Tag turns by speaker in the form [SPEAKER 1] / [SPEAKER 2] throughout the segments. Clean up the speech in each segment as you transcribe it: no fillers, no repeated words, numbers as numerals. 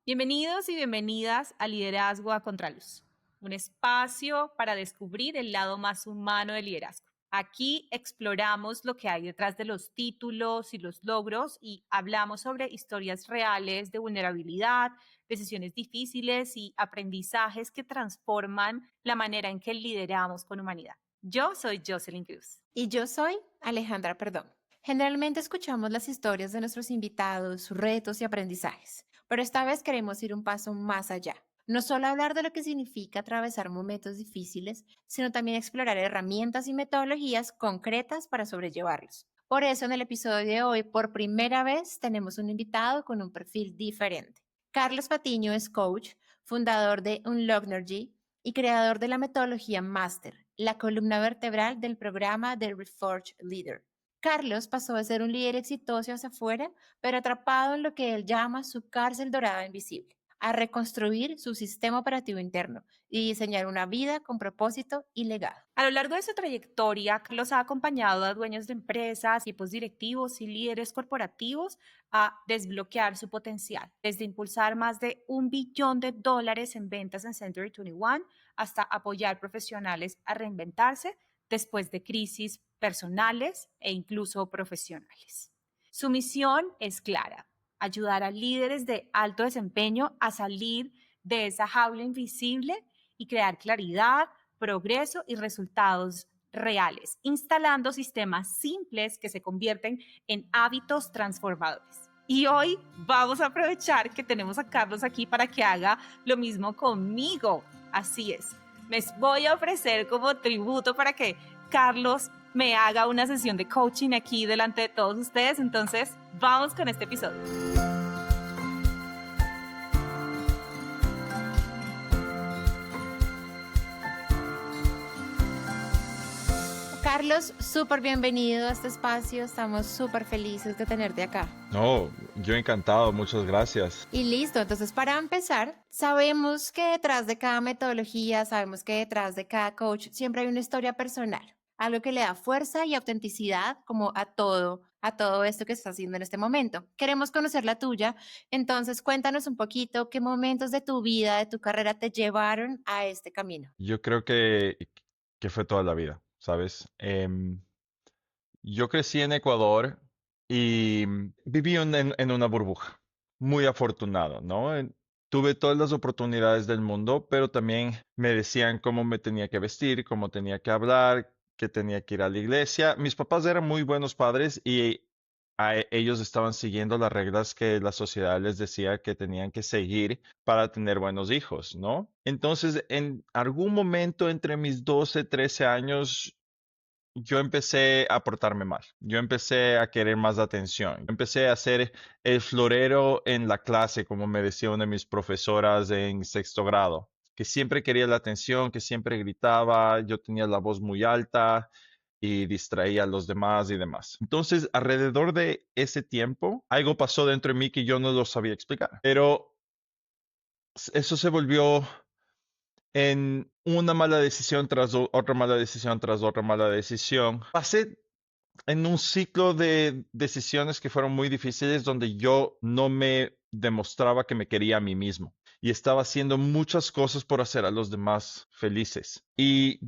[SPEAKER 1] Bienvenidos y bienvenidas a Liderazgo a Contraluz, un espacio para descubrir el lado más humano del liderazgo. Aquí exploramos lo que hay detrás de los títulos y los logros y hablamos sobre historias reales de vulnerabilidad, decisiones difíciles y aprendizajes que transforman la manera en que lideramos con humanidad. Yo soy Jocelyn Cruz.
[SPEAKER 2] Y yo soy Alejandra Perdón. Generalmente escuchamos las historias de nuestros invitados, sus retos y aprendizajes, pero esta vez queremos ir un paso más allá. No solo hablar de lo que significa atravesar momentos difíciles, sino también explorar herramientas y metodologías concretas para sobrellevarlos. Por eso en el episodio de hoy, por primera vez, tenemos un invitado con un perfil diferente. Carlos Patiño es coach, fundador de Unlognergy y creador de la metodología Master, la columna vertebral del programa de Reforge Leader. Carlos pasó de ser un líder exitoso hacia afuera, pero atrapado en lo que él llama su cárcel dorada invisible, a reconstruir su sistema operativo interno y diseñar una vida con propósito y legado.
[SPEAKER 1] A lo largo de su trayectoria, Carlos ha acompañado a dueños de empresas, equipos directivos y líderes corporativos a desbloquear su potencial, desde impulsar más de $1 billón en ventas en Century 21 hasta apoyar profesionales a reinventarse después de crisis personales e incluso profesionales. Su misión es clara: ayudar a líderes de alto desempeño a salir de esa jaula invisible y crear claridad, progreso y resultados reales, instalando sistemas simples que se convierten en hábitos transformadores. Y hoy vamos a aprovechar que tenemos a Carlos aquí para que haga lo mismo conmigo. Así es, me voy a ofrecer como tributo para que Carlos me haga una sesión de coaching aquí delante de todos ustedes. Entonces, vamos con este episodio.
[SPEAKER 2] Carlos, súper bienvenido a este espacio. Estamos súper felices de tenerte acá.
[SPEAKER 3] No, yo encantado, muchas gracias.
[SPEAKER 2] Y listo, entonces para empezar, sabemos que detrás de cada metodología, sabemos que detrás de cada coach siempre hay una historia personal, algo que le da fuerza y autenticidad como a todo esto que estás haciendo en este momento. Queremos conocer la tuya, entonces cuéntanos un poquito qué momentos de tu vida, de tu carrera te llevaron a este camino.
[SPEAKER 3] Yo creo que fue toda la vida, ¿sabes? Yo crecí en Ecuador y viví en una burbuja, muy afortunado, ¿no? Tuve todas las oportunidades del mundo, pero también me decían cómo me tenía que vestir, cómo tenía que hablar, que tenía que ir a la iglesia. Mis papás eran muy buenos padres y ellos estaban siguiendo las reglas que la sociedad les decía que tenían que seguir para tener buenos hijos, ¿no? Entonces, en algún momento entre mis 12, 13 años, yo empecé a portarme mal. Yo empecé a querer más atención. Yo empecé a ser el florero en la clase, como me decía una de mis profesoras en sexto grado, que siempre quería la atención, que siempre gritaba, yo tenía la voz muy alta y distraía a los demás y demás. Entonces, alrededor de ese tiempo, algo pasó dentro de mí que yo no lo sabía explicar, pero eso se volvió en una mala decisión tras otra mala decisión tras otra mala decisión. Pasé en un ciclo de decisiones que fueron muy difíciles donde yo no me demostraba que me quería a mí mismo y estaba haciendo muchas cosas por hacer a los demás felices. Y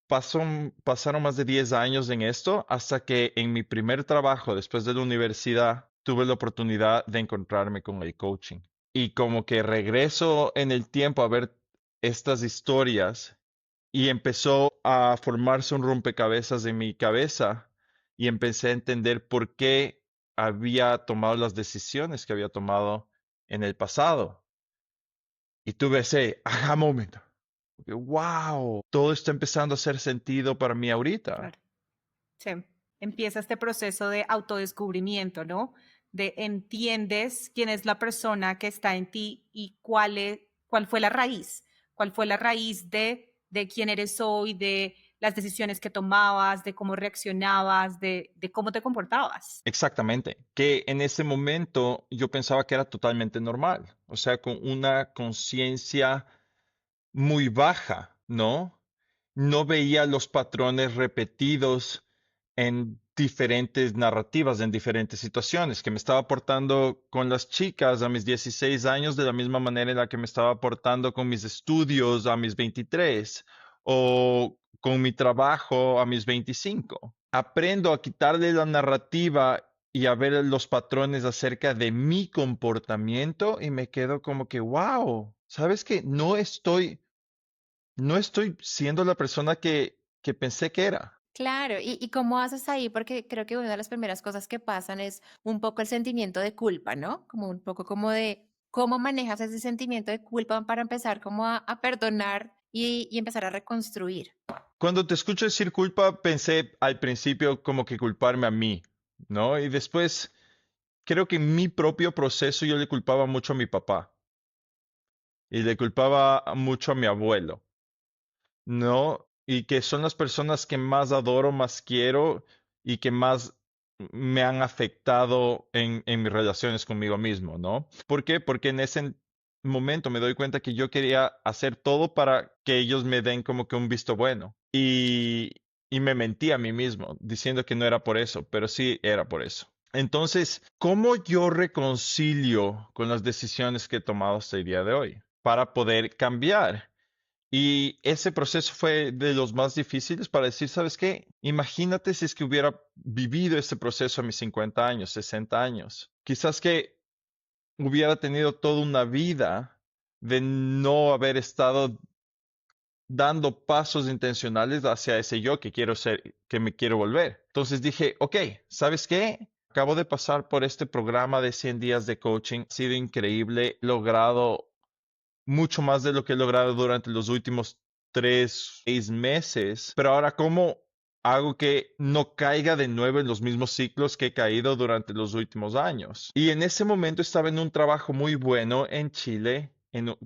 [SPEAKER 3] pasaron más de 10 años en esto hasta que en mi primer trabajo después de la universidad tuve la oportunidad de encontrarme con el coaching. Y como que regreso en el tiempo a ver estas historias y empezó a formarse un rompecabezas en mi cabeza y empecé a entender por qué había tomado las decisiones que había tomado en el pasado. Y tuve ese aha moment. Wow, todo está empezando a hacer sentido para mí ahorita.
[SPEAKER 1] Claro. Sí. Empieza este proceso de autodescubrimiento, ¿no? De entiendes quién es la persona que está en ti y cuál fue la raíz. Cuál fue la raíz de quién eres hoy, de las decisiones que tomabas, de cómo reaccionabas, de cómo te comportabas.
[SPEAKER 3] Exactamente, que en ese momento yo pensaba que era totalmente normal, o sea, con una conciencia muy baja, ¿no? No veía los patrones repetidos en diferentes narrativas en diferentes situaciones, que me estaba portando con las chicas a mis 16 años de la misma manera en la que me estaba portando con mis estudios a mis 23 o con mi trabajo a mis 25. Aprendo a quitarle la narrativa y a ver los patrones acerca de mi comportamiento y me quedo como que, wow, ¿sabes qué? No estoy siendo la persona que pensé que era.
[SPEAKER 2] Claro, ¿y cómo haces ahí? Porque creo que una de las primeras cosas que pasan es un poco el sentimiento de culpa, ¿no? Como un poco como de cómo manejas ese sentimiento de culpa para empezar como a perdonar y empezar a reconstruir.
[SPEAKER 3] Cuando te escucho decir culpa, pensé al principio como que culparme a mí, ¿no? Y después creo que en mi propio proceso yo le culpaba mucho a mi papá y le culpaba mucho a mi abuelo, ¿no? Y que son las personas que más adoro, más quiero y que más me han afectado en mis relaciones conmigo mismo, ¿no? ¿Por qué? Porque en ese momento me doy cuenta que yo quería hacer todo para que ellos me den como que un visto bueno. Y me mentí a mí mismo diciendo que no era por eso, pero sí era por eso. Entonces, ¿cómo yo reconcilio con las decisiones que he tomado hasta el día de hoy para poder cambiar? Y ese proceso fue de los más difíciles para decir, ¿sabes qué? Imagínate si es que hubiera vivido este proceso a mis 50 años, 60 años. Quizás que hubiera tenido toda una vida de no haber estado dando pasos intencionales hacia ese yo que quiero ser, que me quiero volver. Entonces dije, ok, ¿sabes qué? Acabo de pasar por este programa de 100 días de coaching. Ha sido increíble. He logrado mucho más de lo que he logrado durante los últimos 3, 6 meses. Pero ahora, ¿cómo hago que no caiga de nuevo en los mismos ciclos que he caído durante los últimos años? Y en ese momento estaba en un trabajo muy bueno en Chile,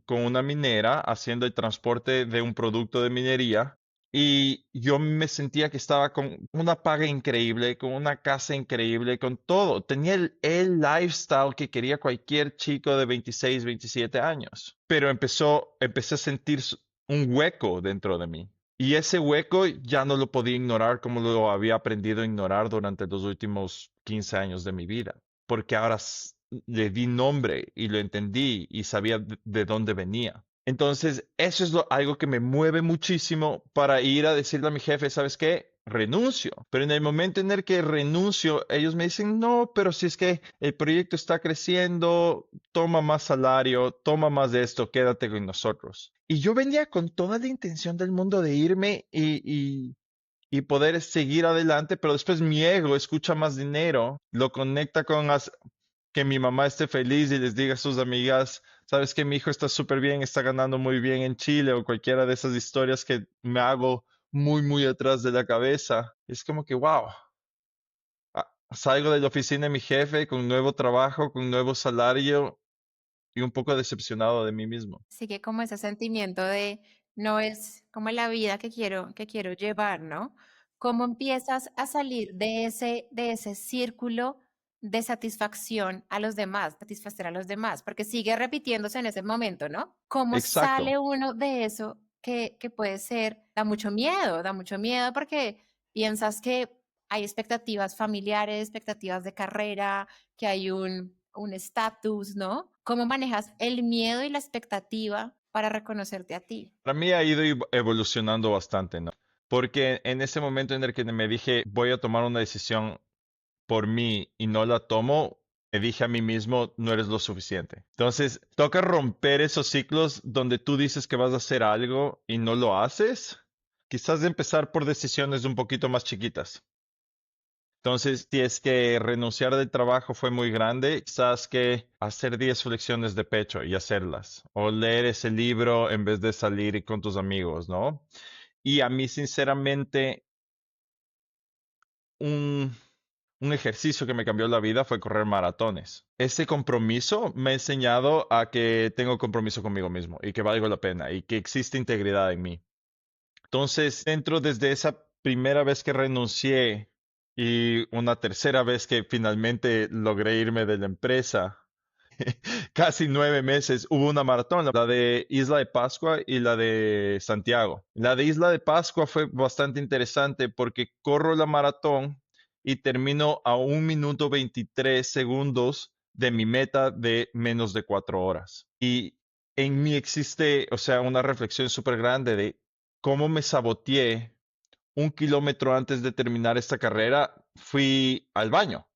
[SPEAKER 3] con una minera, haciendo el transporte de un producto de minería. Y yo me sentía que estaba con una paga increíble, con una casa increíble, con todo. Tenía el lifestyle que quería cualquier chico de 26, 27 años. Pero empecé a sentir un hueco dentro de mí. Y ese hueco ya no lo podía ignorar como lo había aprendido a ignorar durante los últimos 15 años de mi vida. Porque ahora le di nombre y lo entendí y sabía de dónde venía. Entonces, eso es algo que me mueve muchísimo para ir a decirle a mi jefe, ¿sabes qué? Renuncio. Pero en el momento en el que renuncio, ellos me dicen, no, pero si es que el proyecto está creciendo, toma más salario, toma más de esto, quédate con nosotros. Y yo venía con toda la intención del mundo de irme y poder seguir adelante, pero después mi ego escucha más dinero, lo conecta con que mi mamá esté feliz y les diga a sus amigas, sabes que mi hijo está súper bien, está ganando muy bien en Chile o cualquiera de esas historias que me hago muy, muy atrás de la cabeza. Es como que, wow, salgo de la oficina de mi jefe con nuevo trabajo, con nuevo salario y un poco decepcionado de mí mismo.
[SPEAKER 2] Sigue como ese sentimiento de no es como la vida que quiero llevar, ¿no? ¿Cómo empiezas a salir de ese círculo de satisfacción a los demás, satisfacer a los demás? Porque sigue repitiéndose en ese momento, ¿no? ¿Cómo
[SPEAKER 3] Exacto.
[SPEAKER 2] sale uno de eso que puede ser, da mucho miedo porque piensas que hay expectativas familiares, expectativas de carrera, que hay un estatus, ¿no? ¿Cómo manejas el miedo y la expectativa para reconocerte a ti?
[SPEAKER 3] Para mí ha ido evolucionando bastante, ¿no? Porque en ese momento en el que me dije, voy a tomar una decisión por mí y no la tomo, me dije a mí mismo, no eres lo suficiente. Entonces, toca romper esos ciclos donde tú dices que vas a hacer algo y no lo haces. Quizás empezar por decisiones un poquito más chiquitas. Entonces, si es que renunciar del trabajo fue muy grande, quizás que hacer 10 flexiones de pecho y hacerlas. O leer ese libro en vez de salir con tus amigos, ¿no? Y a mí, sinceramente, un, un ejercicio que me cambió la vida fue correr maratones. Ese compromiso me ha enseñado a que tengo compromiso conmigo mismo y que valgo la pena y que existe integridad en mí. Entonces, dentro desde esa primera vez que renuncié y una tercera vez que finalmente logré irme de la empresa, casi 9 meses, hubo una maratón, la de Isla de Pascua y la de Santiago. La de Isla de Pascua fue bastante interesante porque corro la maratón y termino a 1 minuto 23 segundos de mi meta de menos de 4 horas. Y en mí existe, o sea, una reflexión súper grande de cómo me saboteé 1 kilómetro antes de terminar esta carrera. Fui al baño.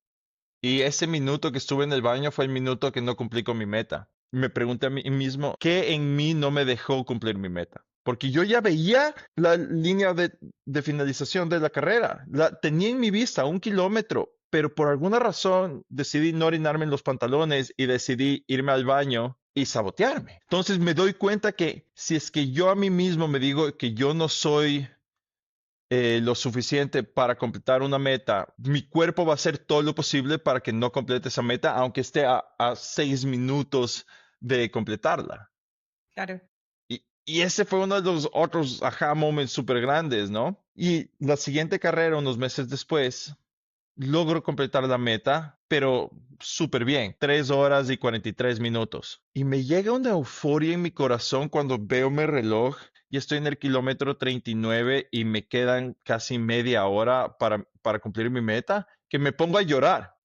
[SPEAKER 3] Y ese minuto que estuve en el baño fue el minuto que no cumplí con mi meta. Me pregunté a mí mismo, ¿qué en mí no me dejó cumplir mi meta? Porque yo ya veía la línea de finalización de la carrera. La tenía en mi vista, 1 kilómetro, pero por alguna razón decidí no orinarme en los pantalones y decidí irme al baño y sabotearme. Entonces me doy cuenta que si es que yo a mí mismo me digo que yo no soy lo suficiente para completar una meta, mi cuerpo va a hacer todo lo posible para que no complete esa meta, aunque esté a 6 minutos de completarla.
[SPEAKER 1] Claro.
[SPEAKER 3] Y ese fue uno de los otros aha moments súper grandes, ¿no? Y la siguiente carrera, unos meses después, logro completar la meta, pero súper bien, 3 horas y 43 minutos. Y me llega una euforia en mi corazón cuando veo mi reloj y estoy en el kilómetro 39 y me quedan casi media hora para cumplir mi meta, que me pongo a llorar.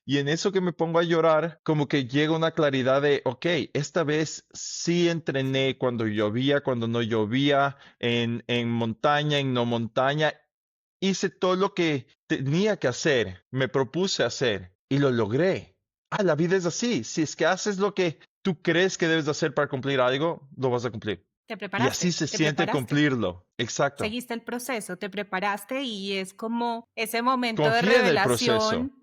[SPEAKER 3] Y en eso que me pongo a llorar, como que llega una claridad de, ok, esta vez sí entrené cuando llovía, cuando no llovía, en montaña, en no montaña. Hice todo lo que tenía que hacer, me propuse hacer y lo logré. Ah, la vida es así. Si es que haces lo que tú crees que debes de hacer para cumplir algo, lo vas a cumplir.
[SPEAKER 1] Te
[SPEAKER 3] Y así
[SPEAKER 1] preparaste,
[SPEAKER 3] se
[SPEAKER 1] te
[SPEAKER 3] siente
[SPEAKER 1] preparaste.
[SPEAKER 3] cumplirlo. Exacto.
[SPEAKER 1] Seguiste el proceso, te preparaste y es como ese momento de
[SPEAKER 3] Confía en el proceso.
[SPEAKER 1] revelación.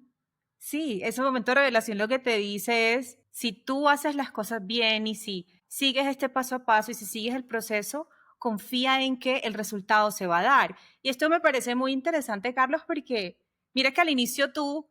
[SPEAKER 1] Sí, ese momento de revelación lo que te dice es, si tú haces las cosas bien y si sigues este paso a paso y si sigues el proceso, confía en que el resultado se va a dar. Y esto me parece muy interesante, Carlos, porque mira que al inicio tú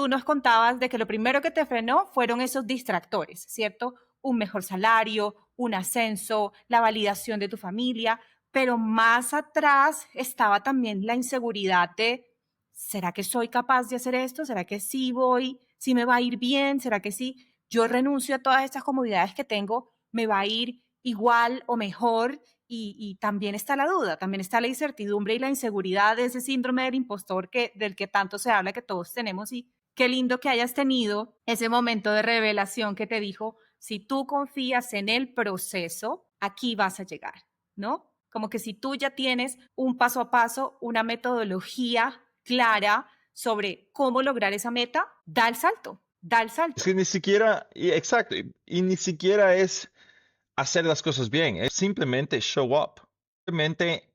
[SPEAKER 1] nos contabas de que lo primero que te frenó fueron esos distractores, ¿cierto? Un mejor salario, un ascenso, la validación de tu familia, pero más atrás estaba también la inseguridad de, ¿será que soy capaz de hacer esto? ¿Será que sí voy? ¿Sí me va a ir bien? ¿Será que sí? Yo renuncio a todas estas comodidades que tengo, ¿me va a ir igual o mejor? Y también está la duda, también está la incertidumbre y la inseguridad de ese síndrome del impostor del que tanto se habla que todos tenemos. Y qué lindo que hayas tenido ese momento de revelación que te dijo, si tú confías en el proceso, aquí vas a llegar, ¿no? Como que si tú ya tienes un paso a paso, una metodología clara sobre cómo lograr esa meta, da el salto, da el salto.
[SPEAKER 3] Es que ni siquiera, exacto, y ni siquiera es hacer las cosas bien, es simplemente show up. Simplemente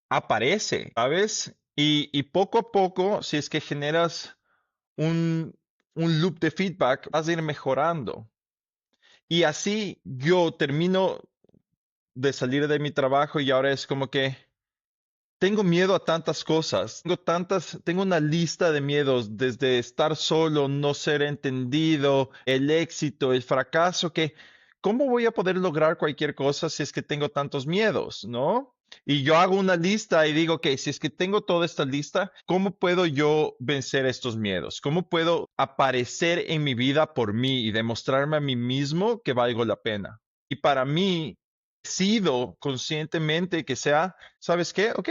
[SPEAKER 3] aparece, ¿sabes? Y poco a poco, si es que generas un, un loop de feedback, vas a ir mejorando. Y así yo termino de salir de mi trabajo y ahora es como que tengo miedo a tantas cosas, tengo una lista de miedos, desde estar solo, no ser entendido, el éxito, el fracaso, que ¿cómo voy a poder lograr cualquier cosa si es que tengo tantos miedos, ¿no? Y yo hago una lista y digo, ok, si es que tengo toda esta lista, ¿cómo puedo yo vencer estos miedos? ¿Cómo puedo aparecer en mi vida por mí y demostrarme a mí mismo que valgo la pena? Y para mí, decido conscientemente que sea, ¿sabes qué? Ok,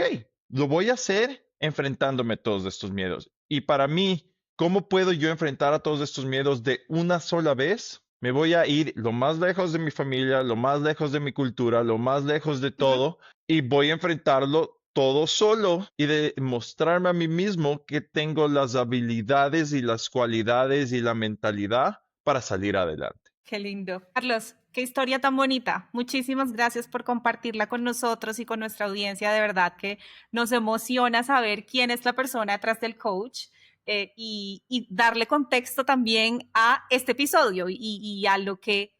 [SPEAKER 3] lo voy a hacer enfrentándome a todos estos miedos. Y para mí, ¿cómo puedo yo enfrentar a todos estos miedos de una sola vez? Me voy a ir lo más lejos de mi familia, lo más lejos de mi cultura, lo más lejos de todo, y voy a enfrentarlo todo solo y demostrarme a mí mismo que tengo las habilidades y las cualidades y la mentalidad para salir adelante.
[SPEAKER 1] Qué lindo. Carlos, qué historia tan bonita. Muchísimas gracias por compartirla con nosotros y con nuestra audiencia. De verdad que nos emociona saber quién es la persona detrás del coach y darle contexto también a este episodio y a lo que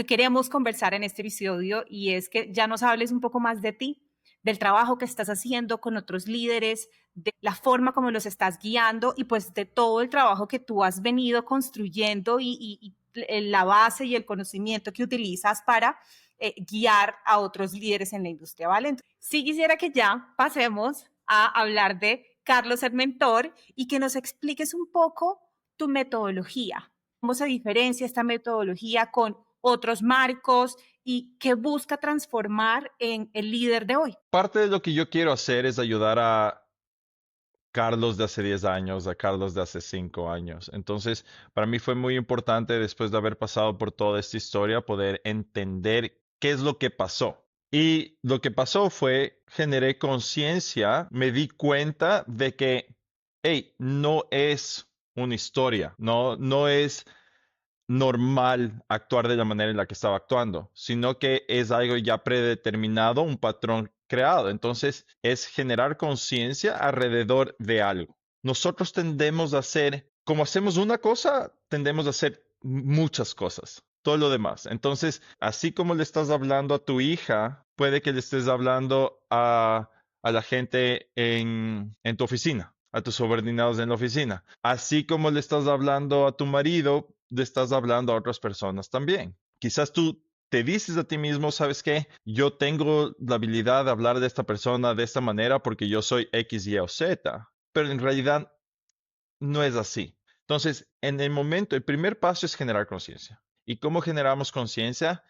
[SPEAKER 1] queremos conversar en este episodio y es que ya nos hables un poco más de ti, del trabajo que estás haciendo con otros líderes, de la forma como los estás guiando y pues de todo el trabajo que tú has venido construyendo y la base y el conocimiento que utilizas para guiar a otros líderes en la industria, ¿vale? Entonces, sí quisiera que ya pasemos a hablar de Carlos el Mentor y que nos expliques un poco tu metodología, cómo se diferencia esta metodología con otros marcos y qué busca transformar en el líder de hoy.
[SPEAKER 3] Parte de lo que yo quiero hacer es ayudar a Carlos de hace 10 años a Carlos de hace 5 años. Entonces, para mí fue muy importante, después de haber pasado por toda esta historia, poder entender qué es lo que pasó. Y lo que pasó fue, generé conciencia, me di cuenta de que, hey, no es una historia, no es normal actuar de la manera en la que estaba actuando, sino que es algo ya predeterminado, un patrón creado. Entonces, es generar conciencia alrededor de algo. Nosotros tendemos a hacer, como hacemos una cosa, tendemos a hacer muchas cosas, todo lo demás. Entonces, así como le estás hablando a tu hija, puede que le estés hablando a la gente en tu oficina, a tus subordinados en la oficina. Así como le estás hablando a tu marido, le estás hablando a otras personas también. Quizás tú te dices a ti mismo, ¿sabes qué? Yo tengo la habilidad de hablar de esta persona de esta manera porque yo soy X, Y o Z, pero en realidad no es así. Entonces, en el momento, el primer paso es generar conciencia. ¿Y cómo generamos conciencia?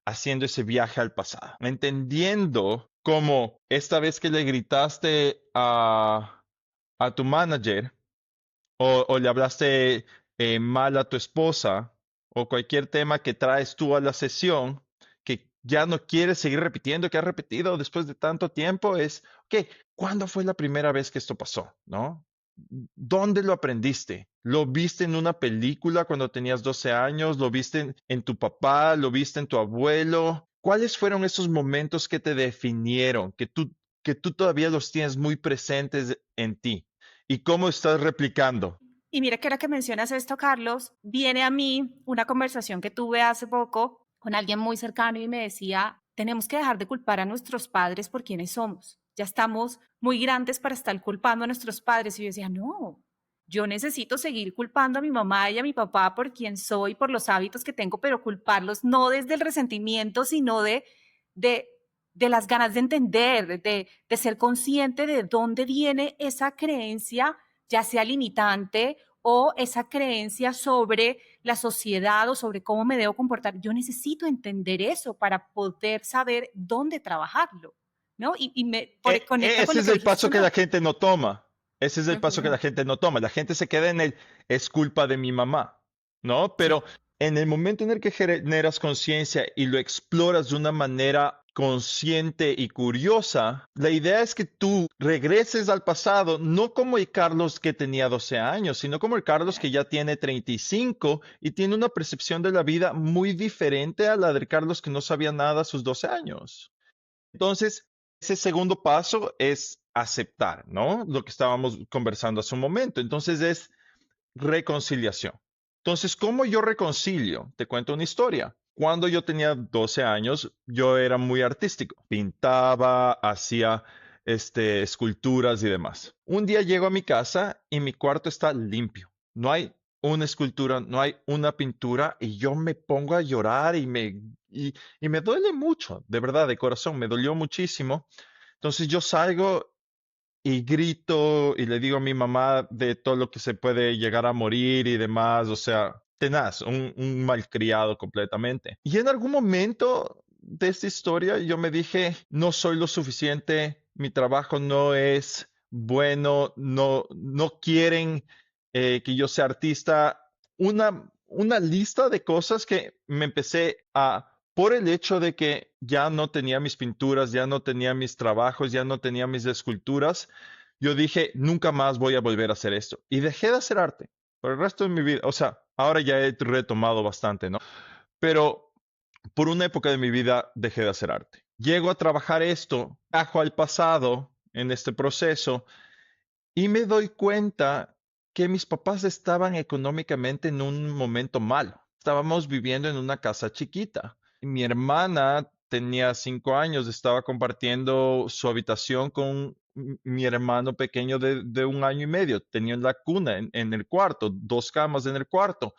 [SPEAKER 3] Haciendo ese viaje al pasado, entendiendo cómo esta vez que le gritaste a tu manager o le hablaste mal a tu esposa o cualquier tema que traes tú a la sesión que ya no quieres seguir repitiendo, que has repetido después de tanto tiempo, es, ok, ¿cuándo fue la primera vez que esto pasó? ¿No? ¿Dónde lo aprendiste? ¿Lo viste en una película cuando tenías 12 años? ¿Lo viste en tu papá? ¿Lo viste en tu abuelo? ¿Cuáles fueron esos momentos que te definieron, que tú todavía los tienes muy presentes en ti? ¿Y cómo estás replicando?
[SPEAKER 1] Y mira que ahora que mencionas esto, Carlos, viene a mí una conversación que tuve hace poco con alguien muy cercano y me decía, tenemos que dejar de culpar a nuestros padres por quienes somos. Ya estamos muy grandes para estar culpando a nuestros padres. Y yo decía, no, yo necesito seguir culpando a mi mamá y a mi papá por quién soy, por los hábitos que tengo, pero culparlos no desde el resentimiento, sino de, de las ganas de entender, de ser consciente de dónde viene esa creencia, ya sea limitante o esa creencia sobre la sociedad o sobre cómo me debo comportar. Yo necesito entender eso para poder saber dónde trabajarlo, ¿no? Y me conecta con
[SPEAKER 3] Ese
[SPEAKER 1] lo
[SPEAKER 3] es
[SPEAKER 1] que
[SPEAKER 3] el
[SPEAKER 1] dijiste hace
[SPEAKER 3] paso
[SPEAKER 1] un
[SPEAKER 3] que la
[SPEAKER 1] rato.
[SPEAKER 3] gente no toma. Ese es el paso que
[SPEAKER 2] Ujú.
[SPEAKER 3] la gente no toma. La gente se queda en el, es culpa de mi mamá, ¿no? Pero
[SPEAKER 1] Sí.
[SPEAKER 3] en el momento en el que generas conciencia y lo exploras de una manera consciente y curiosa, la idea es que tú regreses al pasado, no como el Carlos que tenía 12 años, sino como el Carlos que ya tiene 35 y tiene una percepción de la vida muy diferente a la del Carlos que no sabía nada a sus 12 años. Entonces, ese segundo paso es aceptar, ¿no? Lo que estábamos conversando hace un momento. Entonces es reconciliación. Entonces, ¿cómo yo reconcilio? Te cuento una historia. Cuando yo tenía 12 años, yo era muy artístico. Pintaba, hacía esculturas y demás. Un día llego a mi casa y mi cuarto está limpio. No hay una escultura, no hay una pintura y yo me pongo a llorar y me duele mucho, de verdad, de corazón, me dolió muchísimo. Entonces yo salgo y grito y le digo a mi mamá de todo lo que se puede llegar a morir y demás, o sea, tenaz, un malcriado completamente. Y en algún momento de esta historia yo me dije, no soy lo suficiente, mi trabajo no es bueno, no quieren que yo sea artista. Una lista de cosas que me empecé a por el hecho de que ya no tenía mis pinturas, ya no tenía mis trabajos, ya no tenía mis esculturas, yo dije, nunca más voy a volver a hacer esto. Y dejé de hacer arte por el resto de mi vida. O sea, ahora ya he retomado bastante, ¿no? Pero por una época de mi vida dejé de hacer arte. Llego a trabajar esto, bajo al pasado en este proceso y me doy cuenta que mis papás estaban económicamente en un momento malo. Estábamos viviendo en una casa chiquita. Mi hermana tenía 5 años, estaba compartiendo su habitación con mi hermano pequeño de 1 año y medio. Tenía la cuna en el cuarto, dos camas en el cuarto.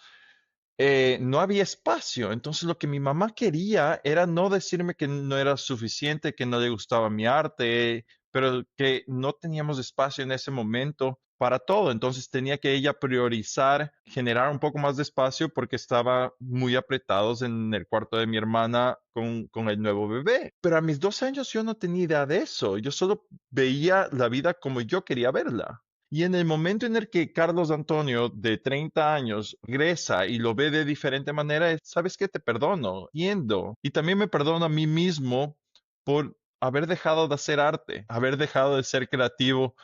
[SPEAKER 3] No había espacio. Entonces lo que mi mamá quería era no decirme que no era suficiente, que no le gustaba mi arte, pero que no teníamos espacio en ese momento para todo. Entonces tenía que ella priorizar, generar un poco más de espacio porque estaba muy apretados en el cuarto de mi hermana con el nuevo bebé. Pero a mis 12 años yo no tenía idea de eso. Yo solo veía la vida como yo quería verla. Y en el momento en el que Carlos Antonio, de 30 años, regresa y lo ve de diferente manera, ¿sabes qué? Te perdono, entiendo. Y también me perdono a mí mismo por haber dejado de hacer arte, haber dejado de ser creativo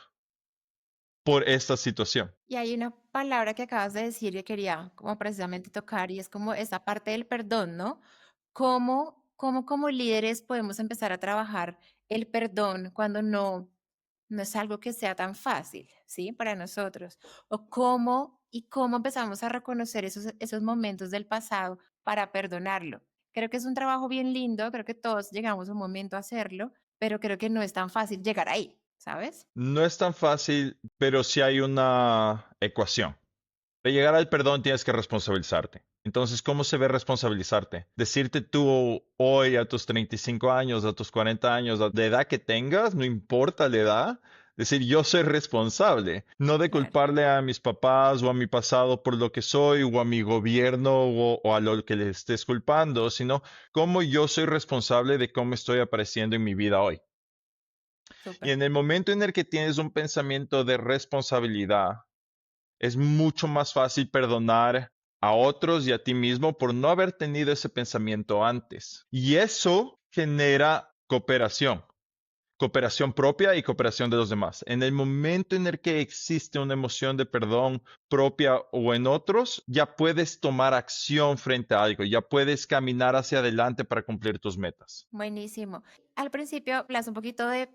[SPEAKER 3] por esta situación.
[SPEAKER 2] Y hay una palabra que acabas de decir que quería como precisamente tocar y es como esa parte del perdón, ¿no? ¿Cómo como líderes podemos empezar a trabajar el perdón cuando no es algo que sea tan fácil, ¿sí? Para nosotros. O cómo empezamos a reconocer esos momentos del pasado para perdonarlo. Creo que es un trabajo bien lindo, creo que todos llegamos a un momento a hacerlo, pero creo que no es tan fácil llegar ahí, ¿sabes?
[SPEAKER 3] No es tan fácil, pero sí hay una ecuación. Para llegar al perdón tienes que responsabilizarte. Entonces, ¿cómo se ve responsabilizarte? Decirte tú hoy a tus 35 años, a tus 40 años, de edad que tengas, no importa la edad, decir yo soy responsable, no de
[SPEAKER 2] Claro.
[SPEAKER 3] culparle a mis papás o a mi pasado por lo que soy o a mi gobierno o a lo que le estés culpando, sino cómo yo soy responsable de cómo estoy apareciendo en mi vida hoy. Y
[SPEAKER 2] Súper.
[SPEAKER 3] en el momento en el que tienes un pensamiento de responsabilidad, es mucho más fácil perdonar a otros y a ti mismo por no haber tenido ese pensamiento antes. Y eso genera cooperación, cooperación propia y cooperación de los demás. En el momento en el que existe una emoción de perdón propia o en otros, ya puedes tomar acción frente a algo, ya puedes caminar hacia adelante para cumplir tus metas.
[SPEAKER 2] Buenísimo. Al principio hablas un poquito de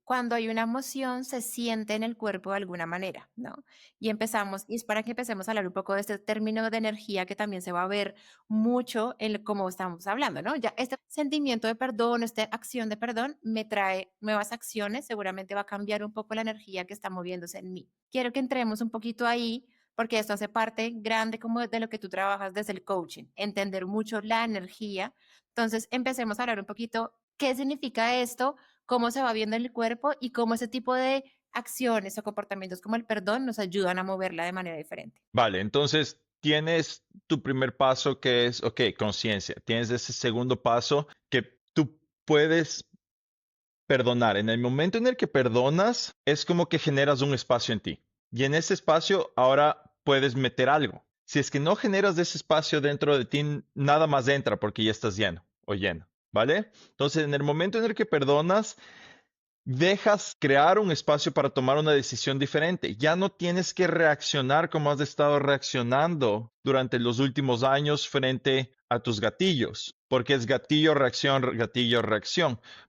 [SPEAKER 2] cuando hay una emoción se siente en el cuerpo de alguna manera, ¿no? Y es para que empecemos a hablar un poco de este término de energía que también se va a ver mucho en cómo estamos hablando, ¿no? Ya este sentimiento de perdón, esta acción de perdón me trae nuevas acciones, seguramente va a cambiar un poco la energía que está moviéndose en mí. Quiero que entremos un poquito ahí porque esto hace parte grande como de lo que tú trabajas desde el coaching, entender mucho la energía. Entonces, empecemos a hablar un poquito qué significa esto, cómo se va viendo en el cuerpo y cómo ese tipo de acciones o comportamientos como el perdón nos ayudan a moverla de manera diferente.
[SPEAKER 3] Vale, entonces tienes tu primer paso que es, ok, conciencia. Tienes ese segundo paso que tú puedes perdonar. En el momento en el que perdonas, es como que generas un espacio en ti. Y en ese espacio ahora puedes meter algo. Si es que no generas ese espacio dentro de ti, nada más entra porque ya estás lleno o lleno, ¿vale? Entonces, en el momento en el que perdonas, dejas crear un espacio para tomar una decisión diferente. Ya no tienes que reaccionar como has estado reaccionando durante los últimos años frente a tus gatillos, porque es gatillo, reacción.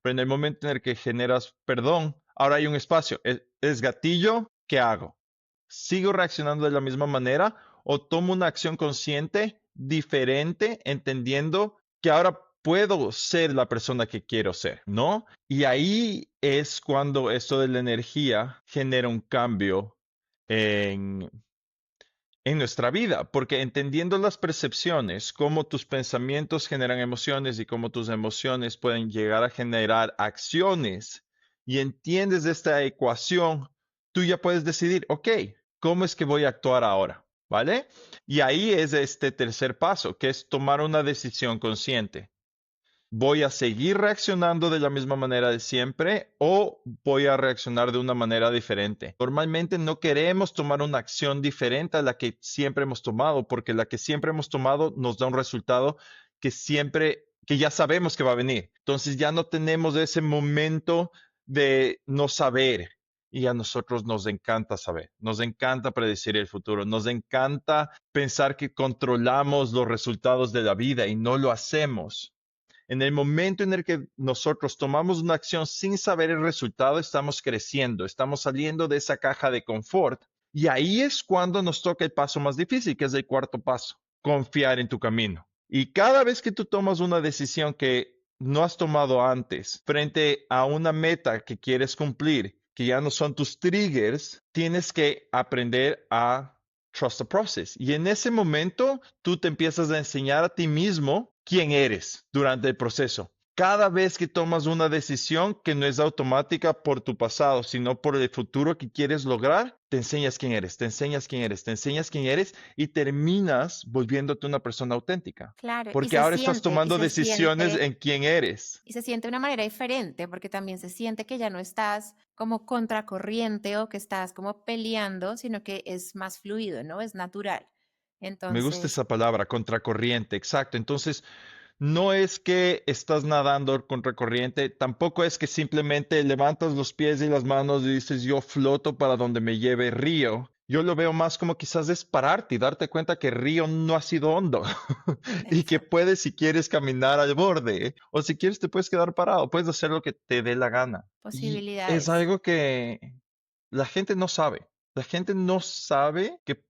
[SPEAKER 3] Pero en el momento en el que generas perdón, ahora hay un espacio. Es gatillo, ¿qué hago? ¿Sigo reaccionando de la misma manera o tomo una acción consciente diferente, entendiendo que ahora puedo ser la persona que quiero ser, ¿no? Y ahí es cuando esto de la energía genera un cambio en, en nuestra vida, porque entendiendo las percepciones, cómo tus pensamientos generan emociones y cómo tus emociones pueden llegar a generar acciones, y entiendes esta ecuación, tú ya puedes decidir, ok, ¿cómo es que voy a actuar ahora? ¿Vale? Y ahí es este tercer paso, que es tomar una decisión consciente. ¿Voy a seguir reaccionando de la misma manera de siempre o voy a reaccionar de una manera diferente? Normalmente no queremos tomar una acción diferente a la que siempre hemos tomado, porque la que siempre hemos tomado nos da un resultado que ya sabemos que va a venir. Entonces ya no tenemos ese momento de no saber. Y a nosotros nos encanta saber, nos encanta predecir el futuro, nos encanta pensar que controlamos los resultados de la vida y no lo hacemos. En el momento en el que nosotros tomamos una acción sin saber el resultado, estamos creciendo, estamos saliendo de esa caja de confort y ahí es cuando nos toca el paso más difícil, que es el cuarto paso, confiar en tu camino. Y cada vez que tú tomas una decisión que no has tomado antes frente a una meta que quieres cumplir, que ya no son tus triggers, tienes que aprender a trust the process. Y en ese momento tú te empiezas a enseñar a ti mismo quién eres durante el proceso. cada vez que tomas una decisión que no es automática por tu pasado, sino por el futuro que quieres lograr, te enseñas quién eres, te enseñas quién eres, te enseñas quién eres y terminas volviéndote una persona auténtica.
[SPEAKER 2] Claro,
[SPEAKER 3] Porque ahora estás tomando decisiones en quién eres.
[SPEAKER 2] y se siente de una manera diferente, porque también se siente que ya no estás como contracorriente o que estás como peleando, sino que es más fluido, ¿no? Es natural.
[SPEAKER 3] Me gusta
[SPEAKER 2] Entonces,
[SPEAKER 3] esa palabra, contracorriente, exacto. Entonces, no es que estás nadando contracorriente, tampoco es que simplemente levantas los pies y las manos y dices yo floto para donde me lleve el río. Yo lo veo más como quizás es pararte y darte cuenta que el río no ha sido hondo y que
[SPEAKER 2] exacto,
[SPEAKER 3] puedes si quieres caminar al borde o si quieres te puedes quedar parado, puedes hacer lo que te dé la gana. Y es
[SPEAKER 2] posibilidades.
[SPEAKER 3] algo que la gente no sabe. La gente no sabe que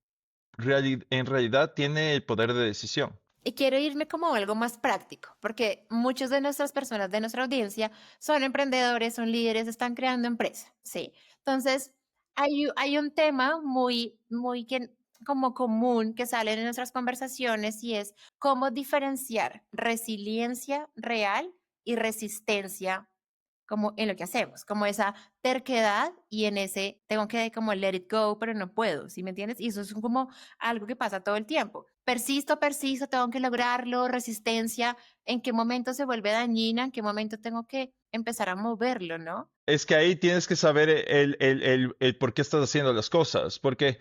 [SPEAKER 3] en realidad tiene el poder de decisión.
[SPEAKER 2] Y quiero irme como a algo más práctico, porque muchas de nuestras personas de nuestra audiencia son emprendedores, son líderes, están creando empresas, ¿sí? Entonces, hay un tema muy como común que sale en nuestras conversaciones y es cómo diferenciar resiliencia real y resistencia como en lo que hacemos, como esa terquedad y en ese tengo que como let it go, pero no puedo, ¿sí me entiendes? Y eso es como algo que pasa todo el tiempo. Persisto, persisto, tengo que lograrlo, resistencia, ¿en qué momento se vuelve dañina? ¿En qué momento tengo que empezar a moverlo, no?
[SPEAKER 3] Es que ahí tienes que saber el por qué estás haciendo las cosas, porque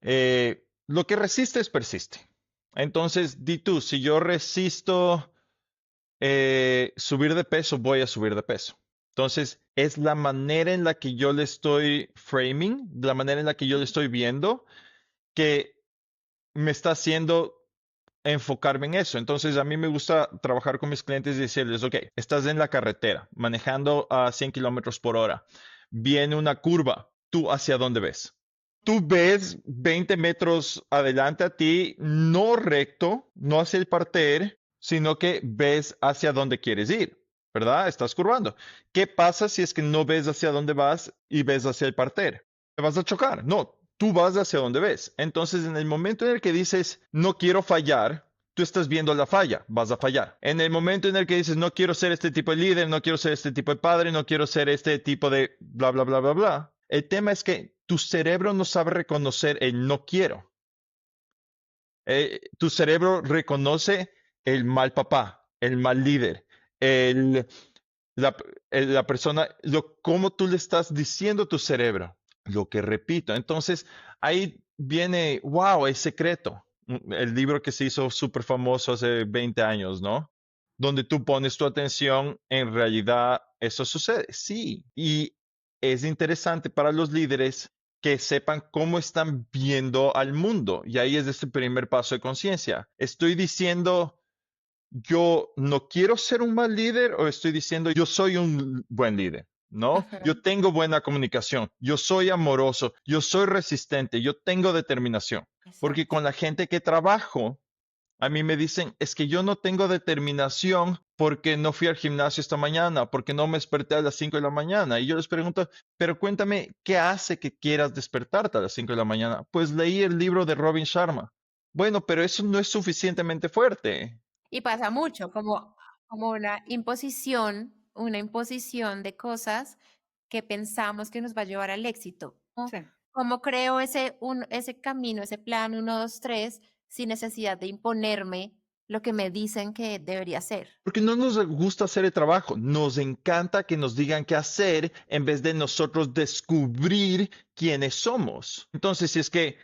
[SPEAKER 3] lo que resistes persiste. Entonces, di tú, si yo resisto subir de peso, voy a subir de peso. Entonces, es la manera en la que yo le estoy framing, la manera en la que yo le estoy viendo, que me está haciendo enfocarme en eso. Entonces, a mí me gusta trabajar con mis clientes y decirles, ok, estás en la carretera, manejando a 100 kilómetros por hora. Viene una curva. ¿Tú hacia dónde ves? Tú ves 20 metros adelante a ti, no recto, no hacia el parter, sino que ves hacia dónde quieres ir, ¿verdad? Estás curvando. ¿Qué pasa si es que no ves hacia dónde vas y ves hacia el parter? Te vas a chocar. No, tú vas hacia donde ves. Entonces, en el momento en el que dices, no quiero fallar, tú estás viendo la falla, vas a fallar. En el momento en el que dices, no quiero ser este tipo de líder, no quiero ser este tipo de padre, no quiero ser este tipo de bla, bla, bla, bla, bla. El tema es que tu cerebro no sabe reconocer el no quiero. Tu cerebro reconoce el mal papá, el mal líder, el, la, la persona, cómo tú le estás diciendo a tu cerebro, lo que repito. Entonces, ahí viene, wow, el secreto, el libro que se hizo súper famoso hace 20 años, ¿no? Donde tú pones tu atención, en realidad eso sucede. Sí, y es interesante para los líderes que sepan cómo están viendo al mundo. Y ahí es ese primer paso de conciencia. Estoy diciendo yo no quiero ser un mal líder o estoy diciendo yo soy un buen líder, ¿no? Yo
[SPEAKER 2] Ujú,
[SPEAKER 3] tengo buena comunicación, yo soy amoroso, yo soy resistente, yo tengo determinación. Porque
[SPEAKER 2] exacto.
[SPEAKER 3] con la gente que trabajo, a mí me dicen, es que yo no tengo determinación porque no fui al gimnasio esta mañana, porque no me desperté a las 5 de la mañana. Y yo les pregunto, pero cuéntame, ¿qué hace que quieras despertarte a las 5 de la mañana? Pues leí el libro de Robin Sharma. Bueno, pero eso no es suficientemente fuerte.
[SPEAKER 2] Y pasa mucho, como una imposición de cosas que pensamos que nos va a llevar al éxito.
[SPEAKER 1] Sí.
[SPEAKER 2] ¿Cómo creo ese camino, ese plan 1, 2, 3, sin necesidad de imponerme lo que me dicen que debería ser?
[SPEAKER 3] Porque no nos gusta hacer el trabajo, nos encanta que nos digan qué hacer en vez de nosotros descubrir quiénes somos. Entonces, si es que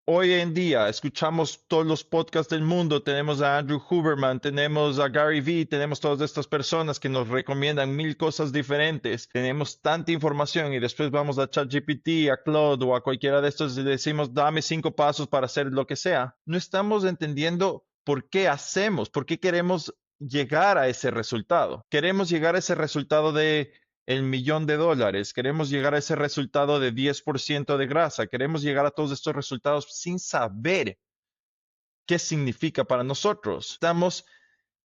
[SPEAKER 3] hoy en día escuchamos todos los podcasts del mundo, tenemos a Andrew Huberman, tenemos a Gary Vee, tenemos todas estas personas que nos recomiendan mil cosas diferentes, tenemos tanta información y después vamos a ChatGPT, a Claude o a cualquiera de estos y le decimos, dame 5 pasos para hacer lo que sea. No estamos entendiendo por qué hacemos, por qué queremos llegar a ese resultado. Queremos llegar a ese resultado de $1.000.000. Queremos llegar a ese resultado de 10% de grasa. Queremos llegar a todos estos resultados sin saber qué significa para nosotros. Estamos